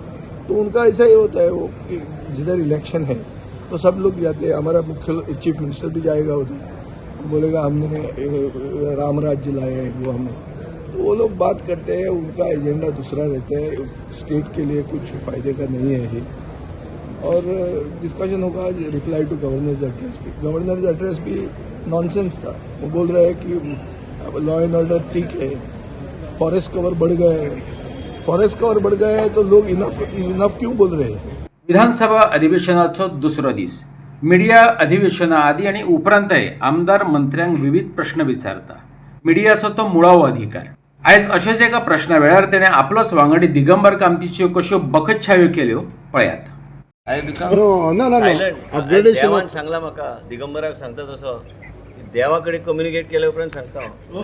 तो उनका ऐसा ही होता है वो कि जिधर इलेक्शन है तो सब लोग जाते हैं. हमारा मुख्य चीफ मिनिस्टर भी जाएगा उधर, बोलेगा हमने राम राज्य लाया है गोवा में. तो वो लोग बात करते हैं, उनका एजेंडा दूसरा रहता है, स्टेट के लिए कुछ फायदे का नहीं है ये. और डिस्कशन होगा रिप्लाई टू गवर्नर्स एड्रेस भी. गवर्नर्स एड्रेस भी नॉनसेंस था. वो बोल रहे हैं कि लॉ एंड ऑर्डर ठीक है, फॉरेस्ट कवर बढ़ गया है. फॉरेस्ट कवर बढ़ गया है तो लोग इनफ क्यों बोल रहे हैं? विधानसभा अधिवेशनाचो दुसरो दीस. मिडिया अधिवेशना आदी आनी उपरांतय आमदार मंत्र्यांक विविध प्रश्न विचारता. मिडियाचो तो मुळावो अधिकार. आयज अशेच एका प्रश्ना वेळार तेणें आपलोच वांगडी दिगंबर कामतीच्यो कश्यो बखतछायो केल्यो पळयात. देवान सांगला म्हाका, दिगंबराक सांगता तसो देवा कडेन कम्युनिकेट केल्या उपरांत सांगता हांव.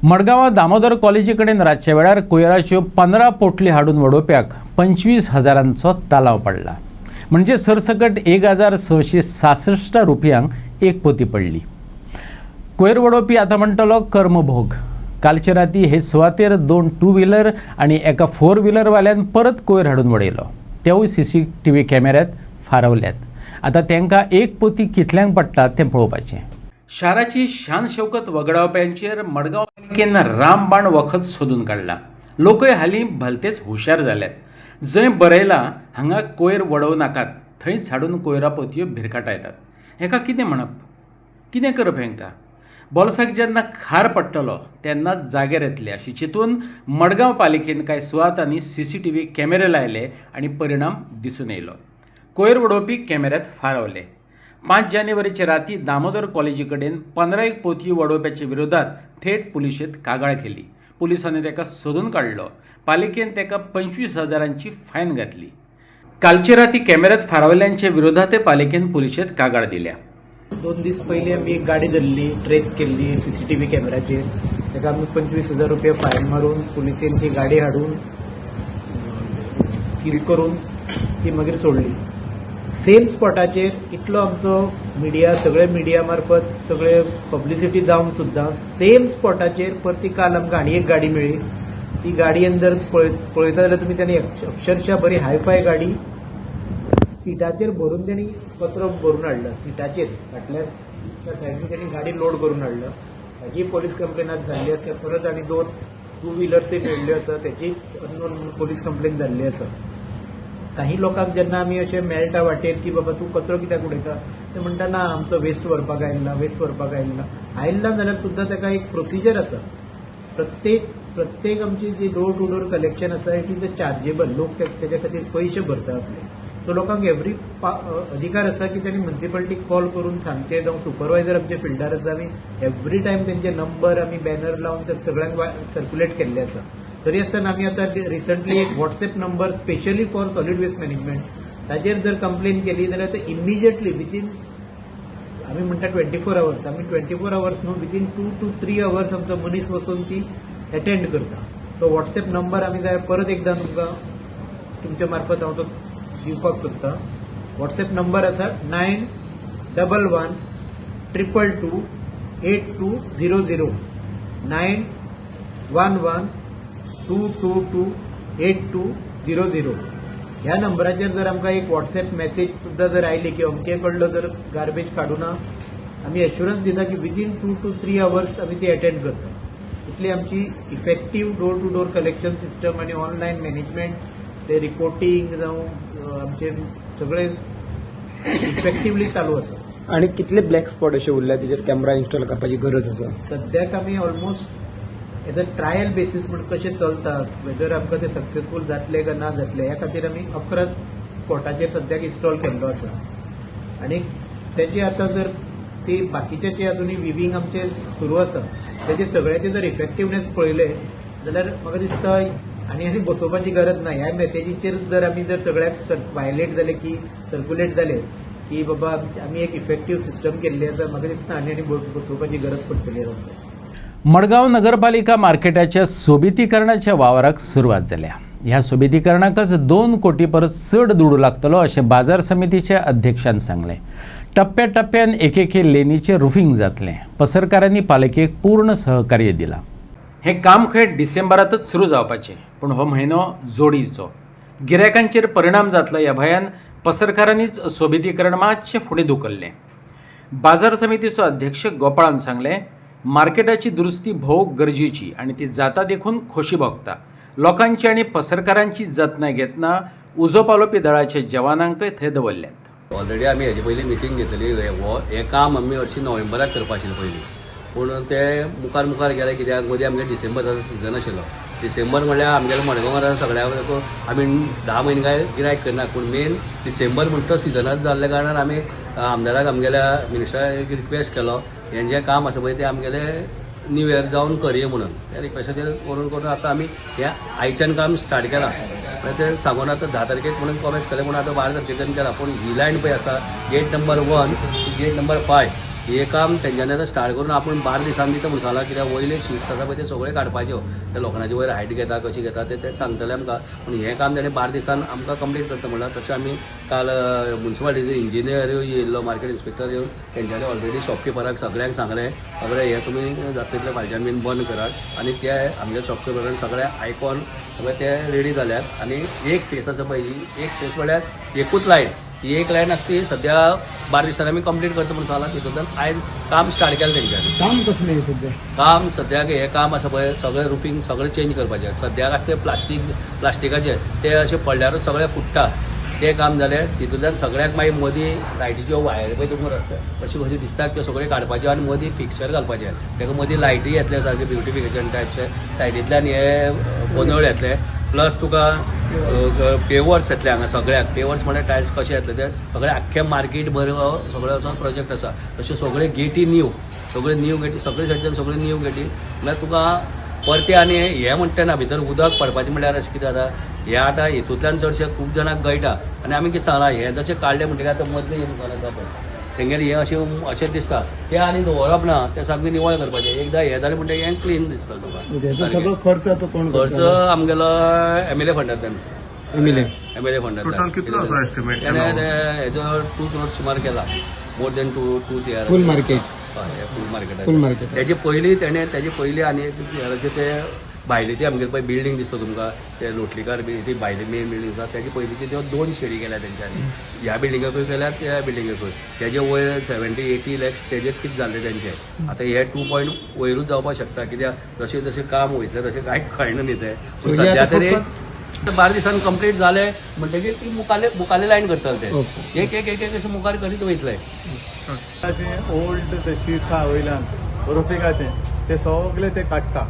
मडगांवां दामोदर कॉलेजी कडेन रातच्या वेळार कोयराच्यो 15 पोटली हाडून वडोवप्याक 25,000 तालाव पडला. म्हणजे सरसकट 1,666 रुपयांक एक पोती पडली. कोयर वडोवपी आतां म्हणटलो कर्मभोग. कालचे राती हे सुवातेर 2 टू व्हिलर आनी एका 4 व्हिलरवाल्यान परत कोयर हाडून वडयलो. तेवूय CCTV कॅमेऱ्यात फारवल्यात. आतां तांकां एक पोती कितल्यांक पडटा तें पळोवपाचें. शाराची शान शौकत वगडावप्यांचेर मडगांव पालिकेन रामबाण वखद सोदून काडला. लोकय हालीं भलतेच हुशार जाल्यात. जंय बरयलां हांगा कोयर वडोव नाकात, थंयच हाडून कोयरा पोतयो भिरकाटायतात. हेका कितें म्हणप? कितें करप हेंकां? बोल्साक जेन्ना खार पडटलो तेन्नाच जाग्यार येतले अशी चिंतून मडगांव पालिकेन कांय सुवातांनी CCTV कॅमेरे लायले आनी परिणाम दिसून येयलो. कोयर वडोवपी कॅमेऱ्यात फारवले. 5 जानेवारीचे राती दामोदर कॉलेजी कडेन 15 पोतयो वडोवप्याच्या विरोधात थेट पुलिशेंत कागाळ केली. पुलिसांनी ताका सोदून काडलो. पालिकेन ताका 25,000ची फायन घातली. कालचे राती कॅमेऱ्यात फारावल्यांच्या विरोधात पालिकेन पुलिशेत कागाळ दिल्या. 2 दीस पयलीं आमी एक गाडी धरली, ट्रेस केल्ली CCTV कॅमेराचेर. ताका आमी 25,000 रुपया फायन मारून पुलिसेन ती गाडी हाडून सीज करून ती मागीर सोडली. सेम स्पॉटाचेर इतलो आमचो मिडिया, सगळे मिडिया मार्फत सगळे पब्लिसिटी जावन सुद्दां सेम स्पॉटाचेर परती काल आमकां आनी एक गाडी मेळ्ळी. ती गाडी अंदर पळयता जाल्यार तुमी तांणी अक्षरशा बरी हायफाय गाडी सिटाचेर भरून तांणी कचरो भरून हाडला. सिटाचेर फाटल्यान सायडीन तांणी गाडी लोड करून हाडला. ताची पोलीस कंप्लेन आज जाल्ली आसा. परत आनी 2 टू व्हिलर्सय मेळ्ळ्यो आसा, ताची अननोन पोलीस कंप्लेन जाल्ली आसा. काही लोकांक जेन्ना आमी अशें मेळटा वाटेर की बाबा तूं कचरो कित्याक उडयता, ते म्हणटा ना आमचो वेस्ट व्हरपाक आयिल्ला जाल्यार सुद्दां ताका एक प्रोसिजर आसा. प्रत्येक आमची जी डोर टू डोर कलेक्शन आसा इट इज अ चार्जेबल. लोक त्याच्या खातीर पयशे भरता आपले. सो लोकांक एवरी अधिकार आसा की त्यांनी म्युन्सिपालिटीक कॉल करून सांगचे. जावं सुपरवायझर आमचे फिल्डार आसा, आमी एवरी टायम त्यांचे नंबर आमी बॅनर लावन सगळ्यांक सर्क्युलेट केल्ले आसा. तरी आसतना आमी आतां रिसंटली एक WhatsApp number specially for solid waste management ताचेर जर कंप्लेन केली जाल्यार ते इमिजिएटली विथीन आमी म्हणटा 24 आवर्स, आमी 24 आवर्स न्हू, विथीन 2 to 3 आवर्स आमचो मनीस वचून ती अटेंड करता. तो व्हॉट्सएप नंबर आमी जाय परत एकदां तुमकां तुमच्या मार्फत हांव तो दिवपाक सोदता. व्हॉट्सएप नंबर आसा 9111228200 9111228200. ह्या नंबराचेर जर आमकां एक व्हॉट्सएप मेसेज सुद्दां जर आयली की अमके कडलो जर गार्बेज काडूना, आमी एश्युरन्स दिता की विथीन 2 to 3 आवर्स आमी ती अटेंड करता. इतली आमची effective door to door collection system आनी ऑनलायन मॅनेजमेंट, ते रिपोर्टींग जावं आमचे सगळे इफेक्टिवली चालू आसा. आणि कितले ब्लॅक स्पॉट असे उरल्या तेजेर कॅमेरा इन्स्टॉल करपाची गरज आसा? सद्याक आमी almost as a trial basis म्हण कशें चलता, वेदर आमकां ते सक्सेसफूल जातले काय ना जातले ह्या खातीर आमी 11 स्पॉटाचेर सद्याक इन्स्टॉल केल्लो आसा. आनी तेजे आतां जर ती बाकीचे अजूनही विविंग आमचे सुरू आसा, तेजे सगळ्याचे जर इफेक्टिवनेस पळयले जाल्यार म्हाका दिसता आनी बसोवपाची गरज ना. ह्या मेसेजीचेर जर आमी जर सगळ्याक वायलेट जाले की सर्क्युलेट जाले की बाबा आमी एक इफेक्टीव सिस्टम केल्ली आसा, म्हाका दिसता आनी बसोवपाची गरज पडटली. मडगांव नगरपालिका मार्केटाच्या सोबितीकरणाच्या वावराक सुरवात जाल्या. ह्या सोबितीकरणाकच 2 कोटी परस चड दुडू लागतलो अशें बाजार समितीच्या अध्यक्षान सांगलें. टप्प्याटप्प्यान एकेके लेनीचे रुफिंग जातलें. पसरकारांनी पालिकेक पूर्ण सहकार्य दिलां. हे काम खेळ डिसेंबरातच सुरू जावपाचें, पूण हो म्हयनो जोडीचो. गिरायकांचेर परिणाम जातलो ह्या भंयान पसरकारांनीच सोबितीकरण मातशें फुडें धुकल्लें. बाजार समितीचो अध्यक्ष गोपाळान सांगलें, मार्केटाची दुरुस्ती भोव गरजेची आनी ती जाता देखून खोशी भोगता. लोकांची आनी पसरकारांची जतनाय घेतना उजो पालोवपी दळाच्या जवानांकय थंय दवरल्यात. ऑलरेडी आमी हेजे पयलीं मिटींग घेतली. हें काम आमी हरशीं नोव्हेंबराक करपा आशिल्लें पयलीं, पूण ते मुखार गेले कित्याक मदीं आमगे डिसेंबराचो सिजन आशिल्लो. डिसेंबर म्हणल्यार आमगेल्या मडगांवां सगळ्याक आमी 10 म्हयने काय गिरायक करना, पूण मेन डिसेंबर म्हणटा तो सिजनाच जाल्ल्या कारणान आमी आमदाराक आमगेल्या मिनिस्टराक रिक्वेस्ट केलो हें जें काम आसा पळय तें आमगेलें न्यू इयर जावन करया म्हणून. त्या रिक्वेस्टाचेर करून आतां आमी हें आयच्यान काम स्टार्ट केलां. ते सांगून आतां 10 तारखेक म्हणून कॉमेंट्स केलें, म्हणून आतां 12 तारखेच्यान केलां. पूण ही लायन पळय आसा गेट नंबर 1 गेट नंबर 5 हे काम तेंच्यांनी आतां स्टार्ट करून आपूण 12 दिसांनी दिता म्हणून सांगला. कित्याक वयले शीट्स आसा पळय ते सगळे काडपाच्यो. ते लोकांचे वयर हायट घेता कशी घेता ते सांगतले आमकां. पूण हें काम तेणें 12 दिसान आमकां कंप्लीट करता म्हणल्यार. तशें आमी काल म्युन्सिपालिटीचो इंजिनियर येयल्लो, मार्केट इन्स्पेक्टर येवन तेंच्यांनी ऑलरेडी शॉपकिपराक सगळ्यांक सांगलें बाबा हें तुमी जाता तितले फालच्यान बीन बंद करात. आनी ते आमच्या शॉपकिपरान सगळे आयकून सगळे ते रेडी जाल्यात. आनी एक फेस आसा पळय, एक फेस म्हळ्यार एकूच लायन, ही एक लायन आसा ती सद्या 12 दिसांनी आमी कंप्लीट करता म्हणून सांगला. तितूंतल्यान आयज काम स्टार्ट केलें तेंच्यांनी. काम कसलें सद्या? काम सद्याक हें काम आसा पळय सगळें रुफींग सगळें चेंज करपाचें. सद्याक आसा तें प्लास्टिकाचें ते अशें पडल्यारूच सगळें फुट्टा. तें काम जालें. तितूंतल्यान सगळ्याक मागीर मदीं लायटीच्यो वायर पळय तुमकां रस्त्यार कशी कशी दिसतात त्यो सगळ्यो काडपाच्यो आनी मदीं फिक्सर घालपाचें. ताका मदीं लायटी येतले सारके ब्युटिफिकेशन टायपचे. सायडींतल्यान हे पोंदळ येतले. प्लस तुका पेवर्स येतले हांगा सगळ्याक. पेवर्स म्हळ्यार टायल्स कशे येतले ते सगळे आख्खे मार्केट भर सगळो असो प्रोजेक्ट आसा. तश्यो सगळे गेटी न्यू, सगळे न्यू गेटी, सगळे सायडीच्यान सगळे न्यू गेटी. म्हळ्यार तुका परते आनी हे म्हणटा ना भितर उदक पडपाचें म्हणल्यार अशें कितें जाता हे आतां हितूंतल्यान चडशे खूब जाणांक गळटा आनी आमी कितें सांगलां हें जशें काडलें म्हणटकीर आतां मदलें हें दुकान आसा पळय तेंगेर हें अशें दिसता तें आनी दवरप ना तें सामकें निवळ करपाचें एकदां हें जालें म्हणटकीर हें क्लीन दिसता तुका सगळो खर्च तो कोण खर्च आमगेलो MLA फंडांतल्यान MLA फंडांतल्यान कितलो आसा एस्टिमेट हेजो 2 crores सुमार केला मोर देन 2 CR फूल मार्केट फूल मार्केट तेजे पयलीं आनी एक CRचे ते भायली ती आमगेर पळय बिल्डींग दिसता तुमकां ते लोटलीकार ती भायली मेन बिल्डींग आसा तेजे पयलींची त्यो 2 शेडी केल्या तेंच्यांनी ह्या बिल्डिंगाकूय केल्या त्या बिल्डिंगाकूय तेजे वयर 70-80 lakhs तेजेच कितें जाल्लें तेंचें आतां हे 2 point वयरूच जावपाक शकता कित्याक जशें जशें काम वयतलें तशें कांय कळना न्ही तें पूण सद्या तरी 12 दिसान कंप्लीट जालें म्हणटकीर ती मुखाल्ले लायन करतले ते एक अशें मुखार करीत वयतले ओल्ड ते शीट्स आहा वयल्यान रोफिकाचे ते सगळे ते काडटा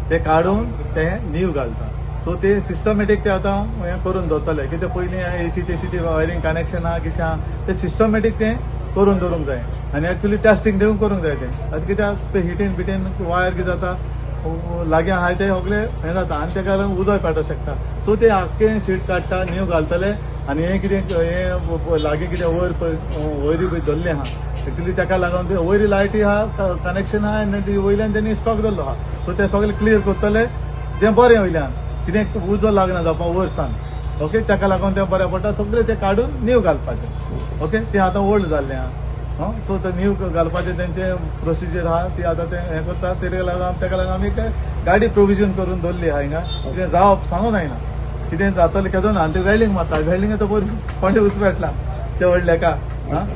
ते काडून ते नीव घालता सो ते सिस्टमॅटीक ते आतां हें करून दवरतले कितें पयलीं एसी तेसी वायरींग कनेक्शन आहा कितें आहा ते सिस्टमॅटीक ते करून दवरूंक जाय आनी एक्चुली टेस्टींग दिवंक करूंक जाय ते आतां कित्याक ते हिटीन बिटीन वायर कितें जाता लागीं आहाय ते सगळे हें जाता आनी तेका लागून उदक पेटोवंक शकता सो ते आख्खें शीट काडटा नीव घालतले आनी हें कितें हें लागीं कितें वयरी पळय धरलें आहा एक्चुली तेका लागून ते वयरी लायटी आहा कनेक्शन आहा आनी ती वयल्यान तेणी स्टॉक धरलो आहा सो ते सगळे क्लियर करतले तें बरें वयल्यान कितें उजो लागना जावपा वयरसान ओके तेका लागून तें बरें पडटा सगळें तें काडून नीव घालपाचें ओके तें आतां ओल्ड जाल्लें आहा सो ते नीव घालपाचें तेंचें प्रोसिजर आहा ती आतां ते हें करता तेका लागून आमी गाडी प्रोविजन करून दवरली आहा हिंगा कितें जावप सांगूं जायना कितें जातलें केदो ना आनी ते वेल्डिंग मारता वेल्डिंग तो कोणें उसपेटला ते व्हडल्याका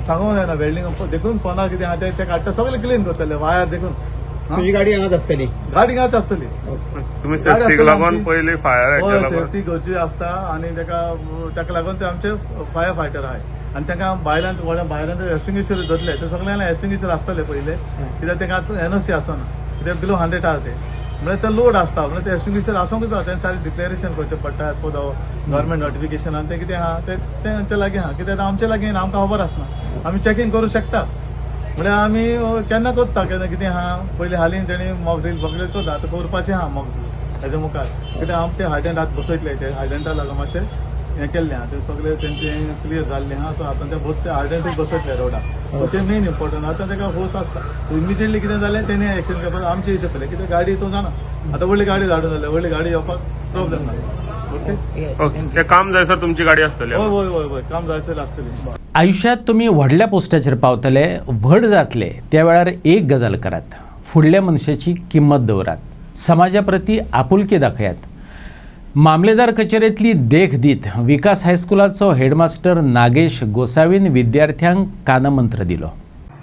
सांगूंक जायना वेल्डिंग देखून पोना कितें आहा ते काडटा सगळें क्लीन करतले वायर देखून तुजी गाडी हांगाच आसतली गाडी हिंगाच आसतली तुम्ही सेफ्टीक लागून पयलीं फायर सेफ्टी घेवची आसता आनी तेका लागून ते आमचे फायर फायटर आहाय आनी तांकां भायल्यान एक्सटिंग्विशर धरले ते सगळ्यांना एक्सटिंग्विशर आसतले पयले कित्याक तांकां NOC आसना कित्याक बिलो 100 आहा ते म्हणजे ते लोड आसता म्हणजे ते एक्सटिंग्विशर आसूंक जाय तेंच्यानी डिक्लेरेशन करचें पडटा एज पर गव्हर्मेंट नोटिफिकेशन आनी ते कितें आहा ते तेंच्या लागीं आहा कित्याक आमचे लागीं आमकां खबर आसना आमी चॅकींग करूंक शकता म्हळ्यार आमी केन्ना करता केन्ना कितें आहा पयलीं हालीं तेणी मॉक ड्रील करता आतां करपाचें आहा मॉक ड्रील तेच्या मुखार कित्याक आमी ते हायडंट आतां बसयतले ते हायडंटा लागून मातशें हें केल्लें आहा ते सगळें तेंचें क्लियर जाल्लें आहा सो आतां ते बोथ ते हायडंटूच बसयतले रोडाक सो ते मेन इम्पॉर्टंट आतां ताका फोर्स आसता इमिजिएटली कितें जालें तेणी एक्शन करपाक आमचे हेचे पयलें कित्याक गाडी तूं जाणा आतां व्हडली गाडी धाडून जाल्यार व्हडली गाडी येवपाक प्रॉब्लेम ना ओके ते काम जाय सर तुमची गाडी आसतली हय काम जायसर आसतली आयुष्यात तुम्ही व्हडल्या पोस्टाचेर पावतले व्हड जातले त्या वेळार एक गजाल करात फुडल्या मनशाची किंमत दवरात समाजा प्रती आपुलकी दाखयात मामलेदार कचेरेंतली देख दीत विकास हायस्कुलाचो हेडमास्टर नागेश गोसावीन विद्यार्थ्यांक कानमंत्र दिलो.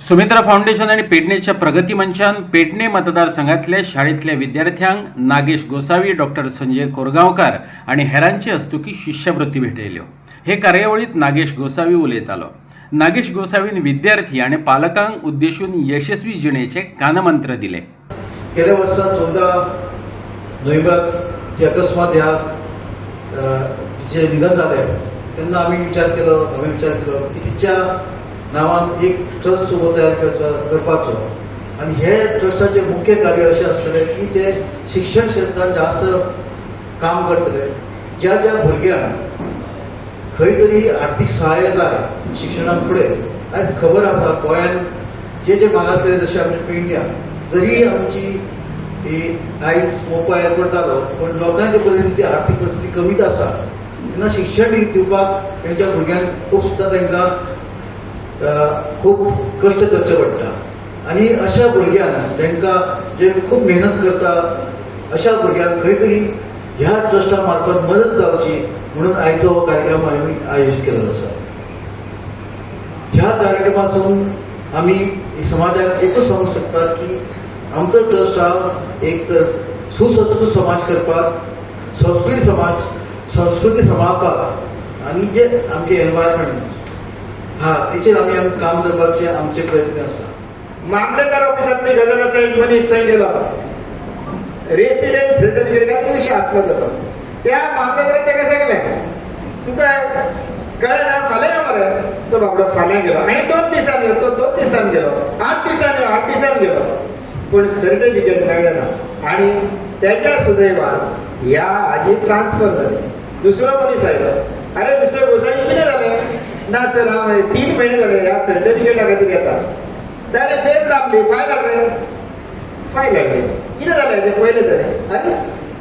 सुमित्रा फाउंडेशन आणि पेडणेच्या प्रगती मंचान पेडणे मतदारसंघातल्या शाळेतल्या विद्यार्थ्यांक नागेश गोसावी, डॉक्टर संजय कोरगांवकार आणि हेरांचे हस्तुकी शिश्यवृत्ती भेटयल्यो. हे कार्यावळीत नागेश गोसावी उलयतालो. नागेश गोसावीन विद्यार्थी आणि पालकांक उद्देशून यशस्वी जिणेचे कानमंत्र दिले. गेल्या वर्सा 14 नोव्हेंबराक जे अकस्मात ह्या तिचे निधन झाले तेन्ना हांवें विचार केलो की तिच्या नांवान एक ट्रस्ट उबो तयार करपाचो आनी हे ट्रस्टाचे मुख्य कार्य अशें आसतलें की ते शिक्षण क्षेत्रांत जास्त काम करतले. ज्या भुरग्यांक खंय तरी आर्थीक सहाय्य जाय शिक्षणाक फुडें आयज खबर आसा गोंयांत जे मागासले जशें आमचे पेडण्या जरी आमची आयज मोपा एअरपोर्ट जालो पण लोकांची परिस्थिती आर्थीक परिस्थिती कमीच आसा तेन्ना शिक्षण दिवपाक तेंच्या भुरग्यांक खूब सुद्दां तांकां खूब कश्ट करचे पडटा आनी अशा भुरग्यांक तांकां जे खूब मेहनत करता अशा भुरग्यांक खंय तरी ह्या ट्रस्टा मार्फत मदत जावची म्हणून आयचो हो कार्यक्रम आमी आयोजीत केल्लो आसा. ह्या कार्यक्रमासून आमी समाजाक एकूच सांगूंक शकतात की आमचो ट्रस्ट हा एक तर सुसंस्कृत समाज करपाक, संस्कृती सांबाळपाक आनी जे आमचे एनवायरमेंट तेचेर आमी काम करपाचे आमचे प्रयत्न आसा. मामलेदार ऑफिसांतली गजाल आसा एक मनीस थंय गेलो रेसिडेंस सर्टिफिकेटाच्या विशीं आसलो जातो त्या मामलेदारान ताका सांगलें तुका कळ्ळें ना फाल्यां यो मरे तो बाबडो फाल्यां गेलो आनी 2 दिसान गेलो तो 2 दिसान गेलो 8 दिसान गेलो पूण सर्टिफिकेट मेळ्ळें ना आनी त्याच्या सुदैवान ह्या हाजी ट्रान्सफर जाले. दुसरो मनीस आयलो, अरे मिस्टर गोसावी कितें जालें? ना सर हांव 3 महिने जाले ह्या सर्टिफिकेटा खातीर येता. ताणें पेट दाबली, फायल हाडले. फायल हाडली, कितें जालें हेजें पयलें ताणें. अरे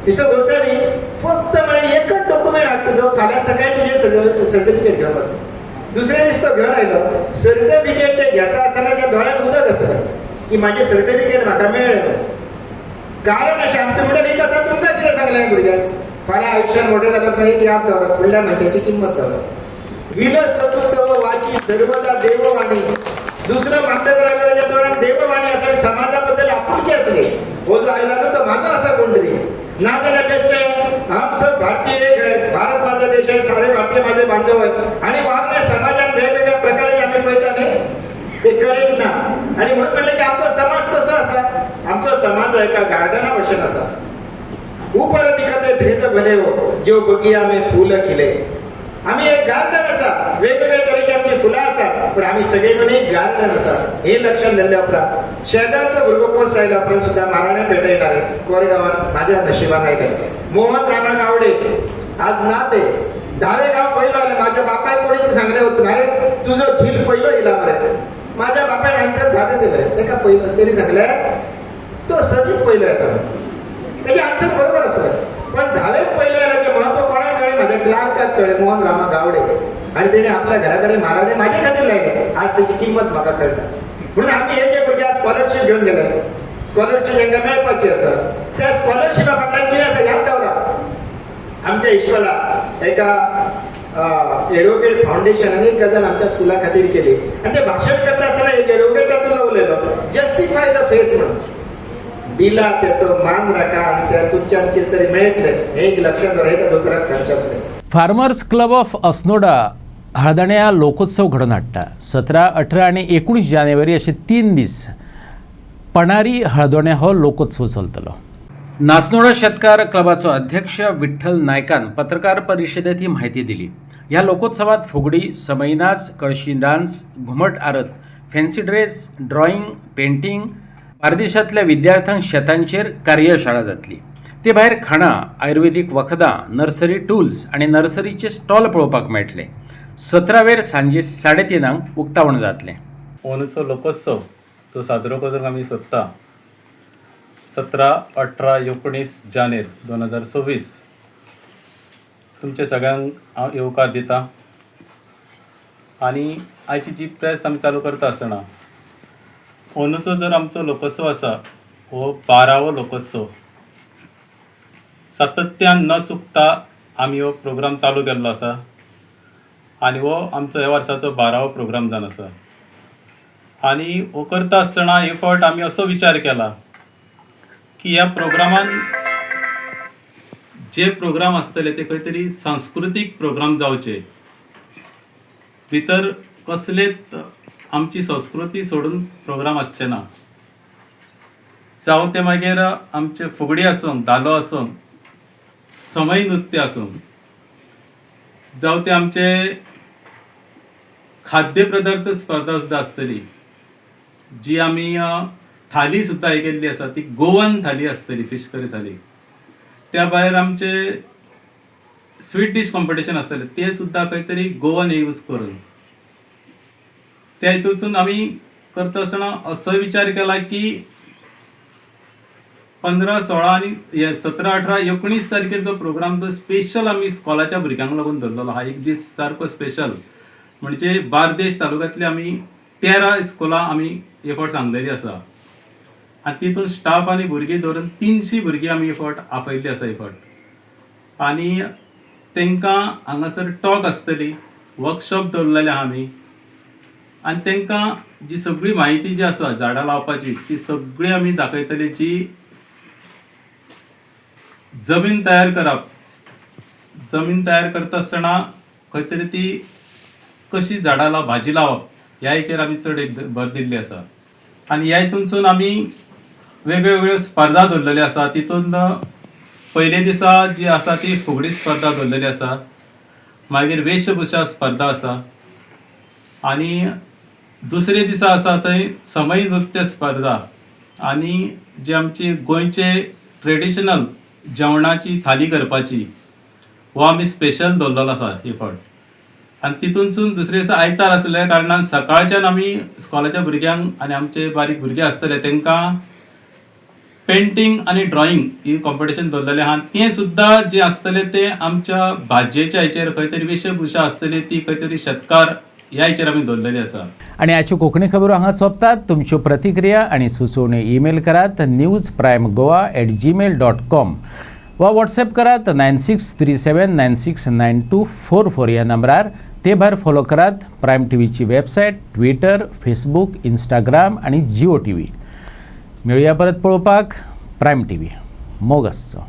मिस्टर गोसावी फक्त म्हळ्यार एकच डॉक्युमेंट हाड तुजो, फाल्यां सकाळीं तुजें सर्टिफिकेट घेवन वचो. दुसरे दीस तो घेवन आयलो, सर्टिफिकेट ते घेता आसतना त्या दोळ्यान उदक आसा की म्हाजें सर्टिफिकेट म्हाका मेळ्ळें. कारण अशें आमचे म्हणून एक आतां तुमकां कितें सांगलें भुरग्यांक, फाल्यां आयुश्यान मोठें जाल्यार मागीर एक याद दवरप, फुडल्या मनशाची किंमत दवरप. विलस चतुर्थ वाची सर्वदा देववाणी. दुसरं मानता जाल्यार ताच्या तोंडात देववाणी आसा, समाजा बद्दल आपुलकी आसली. हो जो आयला तो म्हाजो आसा कोण तरी, ना जाल्यार बेश्टें हम सब भारतीय एक है, भारत माझा देश आहे, सारे भारतीय माझे बांधव आहे आणि वागणे समाजात वेगवेगळ्या प्रकारे आम्ही पळयता न्ही, ते करेक्ट ना. आणि म्हणून म्हणलें की आमचो समाज कसो आसा, आमचो समाज एका गार्डना भशेन आसा. ऊपर दिखते भेद भले हो, जो बगिया में फूल खिले. आम्ही एक गार्डन आसा, वेगवेगळ्या तरेची आमची फुलां आसात, पण आम्ही सगळे पण एक गार्डन आसा. हे लक्षात धरले उपरांत शेजारचो भुरगो पोस्ट आयल्या उपरांत सुद्दां माराणें पेटयणारे कोरेगांवांत म्हाज्या नशिबान आयले. मोहन राणा गावडे आज ना ते 10वे गांव पयलो आले. म्हाज्या बापायक कोणी सांगलें वचून, अरे तुजो झील पयलो येयला मरे. म्हाज्या बापायन आन्सर सादें दिलें, ताका पयलो तेणी सांगलें तो सदीक पयलो येता. तेजें आन्सर बरोबर आसा, पण 10वेक पयलो येयल्याचें म्हत्व कोणाक कळ्ळें? म्हाज्या क्लार्काक कळ्ळें, मोहन रामा गावडे. आणि तेणे आपल्या घरा कडेन माराणें म्हाजे खातीर लायलें. आज तेची किंमत म्हाका कळटा. म्हणून आमी हे जे भुरगे स्कॉलरशीप घेवन गेले, स्कॉलरशीप जांकां मेळपाची आसा, त्या स्कॉलरशिपा फाटल्यान कितें आसा याद दवरा. आमच्या इश्कोला एका एडवोकेट फाउंडेशनान एक गजाल आमच्या स्कुला खातीर केली आणि ते भाशण करता आसतना एक एडवोकेटाचो उलयलो, जस्टिफाय द फेथ म्हणून. दिला त्याचो मान राखा आणि त्या तुमच्यान कितें तरी मेळटलें हे एक लक्षात दवरा. हे दोतोराक सांगचें आसलें. फार्मर्स क्लब ऑफ अस्नोडा हळदण्या लोकोत्सव घडोवन हाडटा. 17, 18 आणि 19 जानेवारी असे 3 दीस पणारी हळदोण्या हो लोकोत्सव चलतलो. नासनोडा शेतकार क्लबाचो अध्यक्ष विठ्ठल नायकान पत्रकार परिशदेत ही माहिती दिली. ह्या लोकोत्सवात फुगडी, समई नाच, कळशी डान्स, घुमट आरत, फॅन्सी ड्रेस, ड्रॉइंग, पेंटिंग, परदेशांतल्या विद्यार्थ्यांक शेतांचेर कार्यशाळा जातली. ते भायर खाणां, आयुर्वेदीक वखदां, नर्सरी टूल्स आणि नर्सरीचे स्टॉल पळोवपाक मेळटले. 17 सांजे 3:30 उक्तावण जातलें. अंदूचो लोकोत्सव तो साजरो करपाक आमी सोदता 17, 18, 19 जानेर 2026. तुमच्या सगळ्यांक हांव येवकार दिता. आनी आयची जी प्रेस आमी चालू करता आसतना अंदूचो जर आमचो लोकोत्सव आसा हो 12वो लोकोत्सव. सातत्यान न चुकता आमी हो प्रोग्राम चालू केल्लो आसा आनी हो आमचो ह्या वर्साचो 12वो प्रोग्राम जावन आसा. आनी हो करता आसतना हे फावट आमी असो विचार केला की ह्या प्रोग्रामान जे प्रोग्राम आसतले ते खंय तरी सांस्कृतीक प्रोग्राम जावचे. भितर कसलेच आमची संस्कृती सोडून प्रोग्राम आसचे ना. जावं ते मागीर आमचे फुगडी आसूं, धालो आसूं, समई नृत्य आसूं, जावं ते आमचे खाद्य पदार्थ स्पर्धा सुद्दां आसतली. जी आमी थाली सुद्दां हे केल्ली आसा ती गोवन थाली आसतली, फिश करी थाली. त्या भायर आमचे स्वीट डिश कॉम्पिटिशन आसतलें ते सुद्दां खंय तरी गोवन हे यूज करून. त्या हितूंतसून आमी करता आसतना असो विचार केला की 15, 16 आनी 17, 18, 19 तारखेर जो प्रोग्राम तो स्पेशल आमी स्कॉलाच्या भुरग्यांक लागून धरलेलो हा. एक दीस सारको स्पेशल म्हणजे बार्देश तालुक्यांतली आमी 13 स्कुलां आमी हे फावट सांगलेली आसा. आनी तितून स्टाफ आनी भुरगीं धरून 300 भुरगीं आमी हे फावट आफयल्ली आसा हे फावट. आनी तांकां हांगासर टॉक आसतली, वर्कशॉप दवरलेले आहा आमी. आनी तांकां जी सगळी म्हायती जी आसा झाडां लावपाची ती सगळी आमी दाखयतली. जी जमीन तयार करप, जमीन तयार करता आसतना खंय तरी ती कशी झाडां भाजी लावप ह्या हेचेर आमी चड भर दिल्ली आसा. आनी ह्या हितूनसून आमी वेगवेगळ्यो स्पर्धा दवरलेल्यो आसा. तितून पयले दिसा जी आसा ती फुगडी स्पर्धा दवरलेली आसा, मागीर वेशभूषा स्पर्धा आसा आनी दुसरे दिसा आसा थंय समई नृत्य स्पर्धा. आनी जे आमचे गोंयचे ट्रेडिशनल जेवणाची थाली करपाची हो आमी स्पेशल दवरलेलो आसा ही फावट. आनी तितूनसून दुसरे दिसा आयतार आसलेल्या कारणान सकाळच्यान आमी इस्कॉलाच्या भुरग्यांक आनी आमचे बारीक भुरगे आसतले तांकां पेंटींग आनी ड्रॉइंग ही कॉम्पिटिशन दवरलेलें आहा. तें सुद्दां जें आसतलें तें आमच्या भाजयेच्या हेचेर खंय तरी वेशभूषा आसतली ती खंय तरी शेतकार ह्या हेचेर आमी दवरलेली आसा. आणि आजच्यो कोंकणी खबरो हांगा सोंपतात. तुमच्यो प्रतिक्रिया आनी सुचोवण्यो ईमेल करात newsprimegoa@gmail.com वा व्हॉट्सॲप करात 9637969244 ह्या नंबरार. ते भायर फॉलो करात प्रायम टीव्हीची वेबसायट, ट्विटर, फेसबूक, इंस्टाग्राम आणि जिओ टीव्ही. मेळुया परत पळोवपाक. प्रायम टीव्ही मोग आसचो.